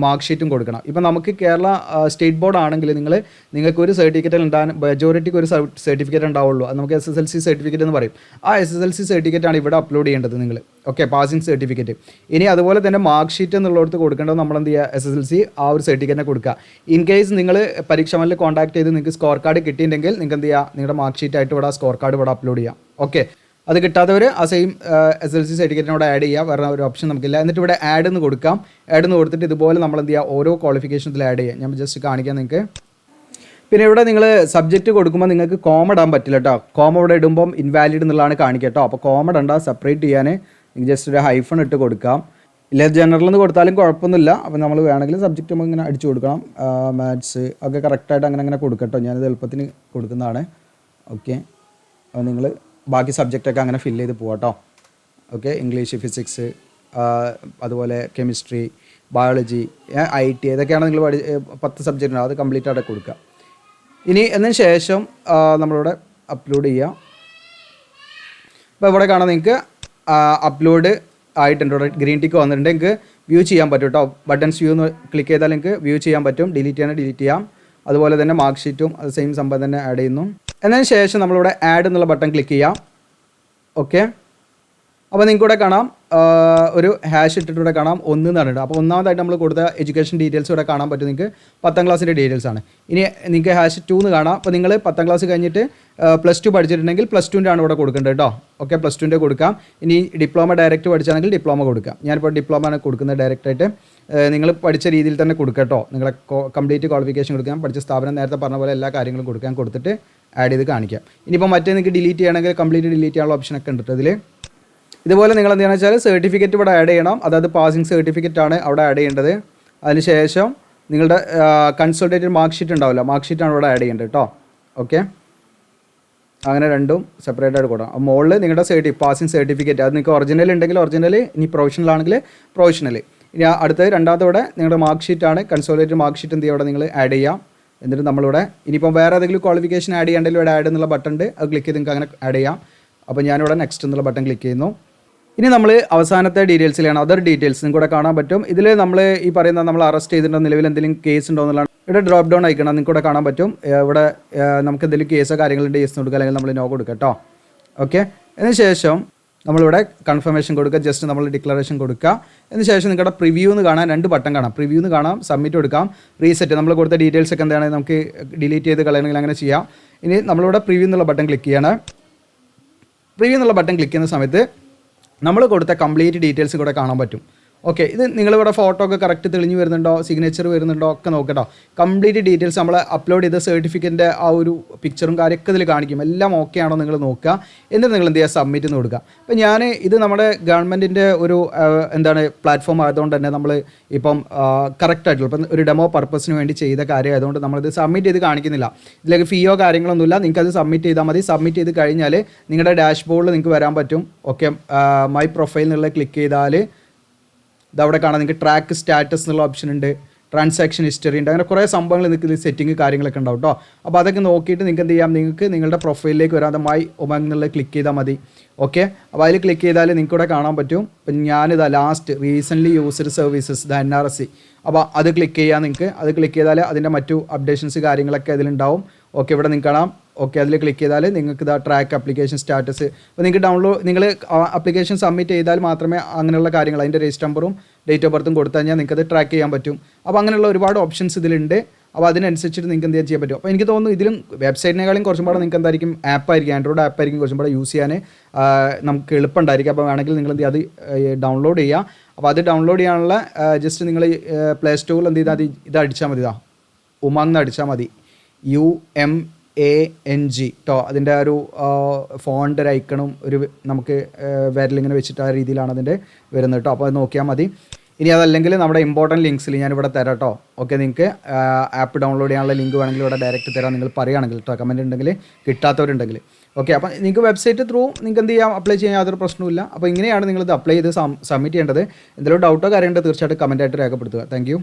മാർക്ക് ഷീറ്റും കൊടുക്കണം. ഇപ്പം നമുക്ക് കേരള സ്റ്റേറ്റ് ബോർഡ് ആണെങ്കിൽ നിങ്ങൾക്ക് ഒരു സർട്ടിഫിക്കറ്റ് ഉണ്ടാകാൻ മെജോറിറ്റിക്ക് ഒരു സർട്ടിഫിക്കറ്റ് ഉണ്ടാവുള്ളൂ. അത് നമുക്ക് SSLC സർട്ടിഫിക്കറ്റ് എന്ന് പറയും. ആ SSLC സർട്ടിഫിക്കറ്റ് ആണ് ഇവിടെ അപ്ലോഡ് ചെയ്യേണ്ടത് നിങ്ങൾ. Okay, passing certificate. ഇനി അതുപോലെ തന്നെ മാർക്ക് ഷീറ്റ് എന്നുള്ളിടത്ത് കൊടുക്കേണ്ടത് നമ്മൾ എന്ത് ചെയ്യുക, SSLC ആ ഒരു സർട്ടിഫിക്കറ്റിനെ കൊടുക്കുക. ഇൻ കേസ് നിങ്ങൾ പരീക്ഷാഭവനിൽ കോൺടാക്ട് ചെയ്ത് നിങ്ങൾക്ക് സ്കോർ കാർഡ് കിട്ടിയിട്ടുണ്ടെങ്കിൽ നിങ്ങൾക്ക് എന്ത് ചെയ്യുക, നിങ്ങളുടെ മാർക്ക് ഷീറ്റായിട്ട് ഇവിടെ സ്കോർ കാർഡ് ഇവിടെ അപ്ലോഡ് ചെയ്യാം. ഓക്കെ, അത് കിട്ടാത്തവർ ആ സെയിം SLC സർട്ടിഫിക്കറ്റിനോട് ആഡ് ചെയ്യുക. വേറെ ഒരു ഓപ്ഷൻ നമുക്കില്ല. എന്നിട്ട് ഇവിടെ ആഡ് എന്ന് കൊടുക്കാം. ആഡ് എന്ന് കൊടുത്തിട്ട് ഇതുപോലെ നമ്മൾ എന്ത് ചെയ്യുക, ഓരോ ക്വാളിഫിക്കേഷനിൽ ആഡ് ചെയ്യുക. ഞാൻ ജസ്റ്റ് കാണിക്കാം നിങ്ങൾക്ക്. പിന്നെ ഇവിടെ നിങ്ങൾ സബ്ജക്റ്റ് കൊടുക്കുമ്പോൾ നിങ്ങൾക്ക് കോമ ഇടാൻ പറ്റില്ല കേട്ടോ. കോമ ഇവിടെ ഇടുമ്പം ഇൻവാലിഡ് എന്നുള്ളതാണ് കാണിക്കുക കേട്ടോ. അപ്പോൾ കോമ ഇടണ്ട, സെപ്പറേറ്റ് ചെയ്യാൻ ജസ്റ്റ് ഒരു ഹൈഫൺ ഇട്ട് കൊടുക്കാം. ഇല്ല ജനറൽ എന്ന് കൊടുത്താലും കുഴപ്പമൊന്നുമില്ല. അപ്പോൾ നമ്മൾ വേണമെങ്കിൽ സബ്ജക്റ്റ് നമുക്ക് ഇങ്ങനെ അടിച്ചു കൊടുക്കണം. മാത്സ് ഒക്കെ കറക്റ്റായിട്ട് അങ്ങനെ കൊടുക്കട്ടോ. ഞാനിത് എളുപ്പത്തിന് കൊടുക്കുന്നതാണ്. ഓക്കെ, അപ്പോൾ നിങ്ങൾ ബാക്കി സബ്ജക്റ്റൊക്കെ അങ്ങനെ ഫില്ല് ചെയ്ത് പോകാം. ഓക്കെ, ഇംഗ്ലീഷ്, ഫിസിക്സ്, അതുപോലെ കെമിസ്ട്രി, ബയോളജി, IT ഇതൊക്കെയാണ് നിങ്ങൾ 10 സബ്ജക്റ്റ് ഉണ്ട്, അത് കംപ്ലീറ്റ് ആയിട്ട് കൊടുക്കുക. ഇനി എന്നതിന് ശേഷം നമ്മളിവിടെ അപ്ലോഡ് ചെയ്യുക. അപ്പോൾ ഇവിടെ കാണാൻ നിങ്ങൾക്ക് അപ്ലോഡ് ആയിട്ടുണ്ട്. ഇവിടെ ഗ്രീൻ ടിക്ക് വന്നിട്ടുണ്ട്. നിങ്ങൾക്ക് വ്യൂ ചെയ്യാൻ പറ്റും കേട്ടോ. ബട്ടൺസ് വ്യൂ എന്ന് ക്ലിക്ക് ചെയ്താൽ നിങ്ങൾക്ക് വ്യൂ ചെയ്യാൻ പറ്റും. ഡിലീറ്റ് ചെയ്യാം. അതുപോലെ തന്നെ മാർക്ക് ഷീറ്റും അത് സെയിം സംഭവം തന്നെ ആഡ് ചെയ്യുന്നു. എന്നതിന് ശേഷം നമ്മളിവിടെ ആഡ് എന്നുള്ള ബട്ടൺ ക്ലിക്ക് ചെയ്യാം. ഓക്കെ, അപ്പോൾ നിങ്ങൾക്ക് ഇവിടെ കാണാം ഒരു ഹാഷ് ഇട്ടിട്ട് ഇവിടെ കാണാം 1 എന്ന് പറഞ്ഞിട്ട്. അപ്പോൾ ഒന്നാമതായിട്ട് നമ്മൾ കൊടുത്ത എഡ്യൂക്കേഷൻ ഡീറ്റെയിൽസ് ഇവിടെ കാണാൻ പറ്റും. നിങ്ങൾക്ക് 10th ക്ലാസ്സിൻ്റെ ഡീറ്റെയിൽസ് ആണ്. ഇനി നിങ്ങൾക്ക് ഹാഷ് 2 എന്ന് കാണാം. അപ്പോൾ നിങ്ങൾ 10th ക്ലാസ് കഴിഞ്ഞിട്ട് +2 പഠിച്ചിട്ടുണ്ടെങ്കിൽ +2ൻ്റെ ആണ് ഇവിടെ കൊടുക്കേണ്ടത് കേട്ടോ. ഓക്കെ, +2ൻ്റെ കൊടുക്കാം. ഇനി ഡിപ്ലോമ ഡയറക്റ്റ് പഠിച്ചാണെങ്കിൽ ഡിപ്ലോമ കൊടുക്കാം. ഞാനിപ്പോൾ ഡിപ്ലോമ ആണ് കൊടുക്കുന്നത് ഡയറക്റ്റായിട്ട്. നിങ്ങൾ പഠിച്ച രീതിയിൽ തന്നെ കൊടുക്കുക കേട്ടോ. നിങ്ങളെ കംപ്ലീറ്റ് ക്വാളിഫിക്കേഷൻ കൊടുക്കാം. പഠിച്ച സ്ഥാപനം നേരത്തെ പറഞ്ഞ പോലെ എല്ലാ കാര്യങ്ങളും കൊടുത്തിട്ട് ആഡ് ചെയ്ത് കാണിക്കാം. ഇനിയിപ്പോൾ മറ്റേ നിങ്ങൾക്ക് ഡിലീറ്റ് ചെയ്യണമെങ്കിൽ കംപ്ലീറ്റ് ഡിലീറ്റ് ചെയ്യാനുള്ള ഓപ്ഷനൊക്കെ ഉണ്ട് ഇതിൽ. ഇതുപോലെ നിങ്ങൾ എന്ത് ചെയ്യണമെന്ന് വെച്ചാൽ സർട്ടിഫിക്കറ്റ് ഇവിടെ ആഡ് ചെയ്യണം. അതായത് പാസിംഗ് സർട്ടിഫിക്കറ്റ് ആണ് അവിടെ ആഡ് ചെയ്യേണ്ടത്. അതിനുശേഷം നിങ്ങളുടെ കൺസൾട്ടേറ്റഡ് മാർക്ക് ഷീറ്റ് ഉണ്ടാവില്ല, മാർക്ക് ഷീറ്റാണ് ഇവിടെ ആഡ് ചെയ്യേണ്ടത് കേട്ടോ. ഓക്കെ, അങ്ങനെ രണ്ടും സെപ്പറേറ്റ് ആയിട്ട് കൊടുക്കണം. മുകളിൽ നിങ്ങളുടെ പാസിംഗ് സർട്ടിഫിക്കറ്റ്, അത് നിങ്ങൾക്ക് ഒറിജിനൽ ഉണ്ടെങ്കിൽ ഒറിജിനൽ, ഇനി പ്രൊഫഷണൽ ആണെങ്കിൽ പ്രൊഫഷണൽ. ഇനി അടുത്തത് രണ്ടാമത്തെ ഇവിടെ നിങ്ങളുടെ മാർക്ക് ഷീറ്റാണ്, കൺസോളിഡേറ്റഡ് മാർക്ക് ഷീറ്റ് എന്ത് ചെയ്യുക ഇവിടെ നിങ്ങൾ ആഡ് ചെയ്യാം. എന്നിട്ട് നമ്മളിവിടെ ഇനിയിപ്പോൾ വേറെ ഏതെങ്കിലും ക്വാളിഫിക്കേഷൻ ആഡ് ചെയ്യേണ്ടെങ്കിലും ഇവിടെ ആഡ് എന്നുള്ള ബട്ടൺ ഉണ്ട്, അത് ക്ലിക്ക് ചെയ്ത് നിങ്ങൾക്ക് അങ്ങനെ ആഡ് ചെയ്യാം. അപ്പോൾ ഞാനിവിടെ നെക്സ്റ്റ് എന്നുള്ള ബട്ടൺ ക്ലിക്ക് ചെയ്യുന്നു. ഇനി നമ്മൾ അവസാനത്തെ ഡീറ്റെയിൽസിലാണ്, അതർ ഡീറ്റെയിൽസും കൂടെ കാണാൻ പറ്റും. ഇതിൽ നമ്മൾ ഈ പറയുന്ന നമ്മൾ അറസ്റ്റ് ചെയ്തിട്ടുണ്ടോ, നിലവിൽ എന്തെങ്കിലും കേസ് ഉണ്ടോ എന്നുള്ളതാണ് ഇവിടെ ഡ്രോപ്പ് ഡൗൺ ആയിക്കണം, നിങ്ങൾക്ക് ഇവിടെ കാണാൻ പറ്റും. ഇവിടെ നമുക്ക് എന്തെങ്കിലും കേസോ കാര്യങ്ങളുണ്ട് യെസ് കൊടുക്കുക, അല്ലെങ്കിൽ നമ്മൾ നോ കൊടുക്കുക കേട്ടോ. ഓക്കെ, അതിനുശേഷം നമ്മളിവിടെ കൺഫർമേഷൻ കൊടുക്കുക, ജസ്റ്റ് നമ്മൾ ഡിക്ലറേഷൻ കൊടുക്കുക. അതിനുശേഷം നിങ്ങളുടെ പ്രിവ്യൂ എന്ന് കാണാൻ 2 ബട്ടൺ കാണാം, പ്രിവ്യൂ എന്ന് കാണാം, സബ്മിറ്റ് കൊടുക്കാം, റീസെറ്റ് നമ്മൾ കൊടുത്ത ഡീറ്റെയിൽസ് ഒക്കെ എന്താണ് നമുക്ക് ഡിലീറ്റ് ചെയ്ത് കളയണമെങ്കിൽ അങ്ങനെ ചെയ്യാം. ഇനി നമ്മളിവിടെ പ്രിവ്യൂ എന്നുള്ള ബട്ടൺ ക്ലിക്ക് ചെയ്യണം. പ്രിവ്യൂ എന്നുള്ള ബട്ടൺ ക്ലിക്ക് ചെയ്യുന്ന സമയത്ത് നമ്മൾ കൊടുത്ത കംപ്ലീറ്റ് ഡീറ്റെയിൽസ് കൂടെ കാണാൻ പറ്റും. ഓക്കെ, ഇത് നിങ്ങളിവിടെ ഫോട്ടോ ഒക്കെ കറക്റ്റ് തെളിഞ്ഞ് വരുന്നുണ്ടോ, സിഗ്നേച്ചർ വരുന്നുണ്ടോ ഒക്കെ നോക്കട്ടോ. കംപ്ലീറ്റ് ഡീറ്റെയിൽസ് നമ്മൾ അപ്ലോഡ് ചെയ്ത സർട്ടിഫിക്കറ്റിൻ്റെ ആ ഒരു പിക്ചറും കാര്യമൊക്കെ ഇതിൽ കാണിക്കും. എല്ലാം ഓക്കെ ആണോ നിങ്ങൾ നോക്കുക, എന്നിട്ട് നിങ്ങൾ എന്ത് ചെയ്യുക, സബ്മിറ്റ് എന്ന് കൊടുക്കുക. അപ്പോൾ ഞാൻ ഇത് നമ്മുടെ ഗവൺമെൻറ്റിൻ്റെ ഒരു എന്താണ് പ്ലാറ്റ്ഫോം ആയതുകൊണ്ട് തന്നെ നമ്മൾ ഇപ്പം കറക്റ്റായിട്ടുള്ള ഇപ്പം ഒരു ഡെമോ പർപ്പസിന് വേണ്ടി ചെയ്ത കാര്യം ആയതുകൊണ്ട് നമ്മളിത് സബ്മിറ്റ് ചെയ്ത് കാണിക്കുന്നില്ല. ഇതിലേക്ക് ഫീയോ കാര്യങ്ങളൊന്നുമില്ല, നിങ്ങൾക്കത് സബ്മിറ്റ് ചെയ്താൽ മതി. സബ്മിറ്റ് ചെയ്ത് കഴിഞ്ഞാൽ നിങ്ങളുടെ ഡാഷ്ബോർഡിൽ നിങ്ങൾക്ക് വരാൻ പറ്റും. ഓക്കെ, മൈ പ്രൊഫൈൽ എന്നുള്ള ക്ലിക്ക് ചെയ്താൽ ഇതവിടെ കാണാം, നിങ്ങൾക്ക് ട്രാക്ക് സ്റ്റാറ്റസ് എന്നുള്ള ഓപ്ഷൻ ഉണ്ട്, ട്രാൻസാക്ഷൻ ഹിസ്റ്ററി ഉണ്ട്, അങ്ങനെ കുറേ സംഭവങ്ങൾ നിങ്ങൾക്ക് സെറ്റിംഗ് കാര്യങ്ങളൊക്കെ ഉണ്ടാവും കേട്ടോ. അപ്പോൾ അതൊക്കെ നോക്കിയിട്ട് നിങ്ങൾക്ക് എന്ത് ചെയ്യാം, നിങ്ങൾക്ക് നിങ്ങളുടെ പ്രൊഫൈലിലേക്ക് വരാതെ മൈ ഉമംഗ് എന്നുള്ളത് ക്ലിക്ക് ചെയ്താൽ മതി. ഓക്കെ, അപ്പോൾ അതിൽ ക്ലിക്ക് ചെയ്താൽ നിങ്ങൾക്ക് ഇവിടെ കാണാൻ പറ്റും. അപ്പം ഞാനിതാ last recently used services NRC, അപ്പോൾ അത് ക്ലിക്ക് ചെയ്യാം. നിങ്ങൾക്ക് അത് ക്ലിക്ക് ചെയ്താൽ അതിൻ്റെ മറ്റു അപ്ഡേഷൻസ് കാര്യങ്ങളൊക്കെ അതിലുണ്ടാവും. ഓക്കെ, ഇവിടെ നിങ്ങൾക്ക് കാണാം. ഓക്കെ, അതിൽ ക്ലിക്ക് ചെയ്താൽ നിങ്ങൾക്ക് ഇതാ ട്രാക്ക് ആപ്ലിക്കേഷൻ സ്റ്റാറ്റസ്. അപ്പോൾ നിങ്ങൾക്ക് നിങ്ങൾ ആപ്ലിക്കേഷൻ സബ്മിറ്റ് ചെയ്താൽ മാത്രമേ അങ്ങനെയുള്ള കാര്യങ്ങൾ അതിൻ്റെ രജിസ്റ്റർ നമ്പറും ഡേറ്റ് ഓഫ് ബർത്തും കൊടുത്തു കഴിഞ്ഞാൽ നിങ്ങൾക്ക് അത് ട്രാക്ക് ചെയ്യാൻ പറ്റും. അപ്പോൾ അങ്ങനെയുള്ള ഒരുപാട് ഓപ്ഷൻസ് ഇതിലുണ്ട്. അപ്പോൾ അതിനനുസരിച്ചിട്ട് നിങ്ങൾക്ക് എന്ത് ചെയ്യാൻ പറ്റും. അപ്പോൾ എനിക്ക് തോന്നുന്നു ഇതിലും വെബ്സൈറ്റിനേക്കാളും കുറച്ചും കൂടെ നിങ്ങൾക്ക് എന്തായിരിക്കും ആപ്പായിരിക്കും, ആൻഡ്രോയിഡ് ആപ്പായിരിക്കും കുറച്ചും കൂടെ യൂസ് ചെയ്യാൻ നമുക്ക് എളുപ്പമുണ്ടായിരിക്കും. അപ്പോൾ വേണമെങ്കിൽ നിങ്ങൾ എന്ത് ചെയ്യുക, അത് ഡൗൺലോഡ് ചെയ്യുക. അപ്പോൾ അത് ഡൗൺലോഡ് ചെയ്യാനുള്ള ജസ്റ്റ് നിങ്ങൾ പ്ലേ സ്റ്റോറിൽ എന്ത് ചെയ്താൽ ഇത് അടിച്ചാൽ മതി, ഉമംഗ് അടിച്ചാൽ മതി, UMANG കേട്ടോ. അതിൻ്റെ ഒരു ഫോണിൻ്റെ ഒരു ഐക്കണും ഒരു നമുക്ക് വിരലിങ്ങനെ വെച്ചിട്ട് ആ രീതിയിലാണ് അതിൻ്റെ വരുന്നത് കേട്ടോ. അപ്പോൾ അത് നോക്കിയാൽ മതി. ഇനി അതല്ലെങ്കിൽ നമ്മുടെ ഇമ്പോർട്ടൻറ്റ് ലിങ്ക്സിൽ ഞാനിവിടെ തരാം കേട്ടോ. ഓക്കെ, നിങ്ങൾക്ക് ആപ്പ് ഡൗൺലോഡ് ചെയ്യാനുള്ള ലിങ്ക് വേണമെങ്കിൽ ഇവിടെ ഡയറക്റ്റ് തരാം, നിങ്ങൾ പറയുകയാണെങ്കിൽ കേട്ടോ, കമൻറ്റ് ഉണ്ടെങ്കിൽ, കിട്ടാത്തവരുണ്ടെങ്കിൽ. ഓക്കെ, അപ്പോൾ നിങ്ങൾക്ക് വെബ്സൈറ്റ് ത്രൂ നിങ്ങൾക്ക് എന്ത് ചെയ്യാം, അപ്ലൈ ചെയ്യാൻ യാതൊരു പ്രശ്നമില്ല. അപ്പോൾ ഇങ്ങനെയാണ് നിങ്ങളിത് അപ്ലൈ ചെയ്ത് സബ്മിറ്റ് ചെയ്യേണ്ടത്. എന്തെങ്കിലും ഡൗട്ടോ കാര്യമുണ്ടോ തീർച്ചയായിട്ടും കമൻറ്റായിട്ട് രേഖപ്പെടുത്തുക. താങ്ക്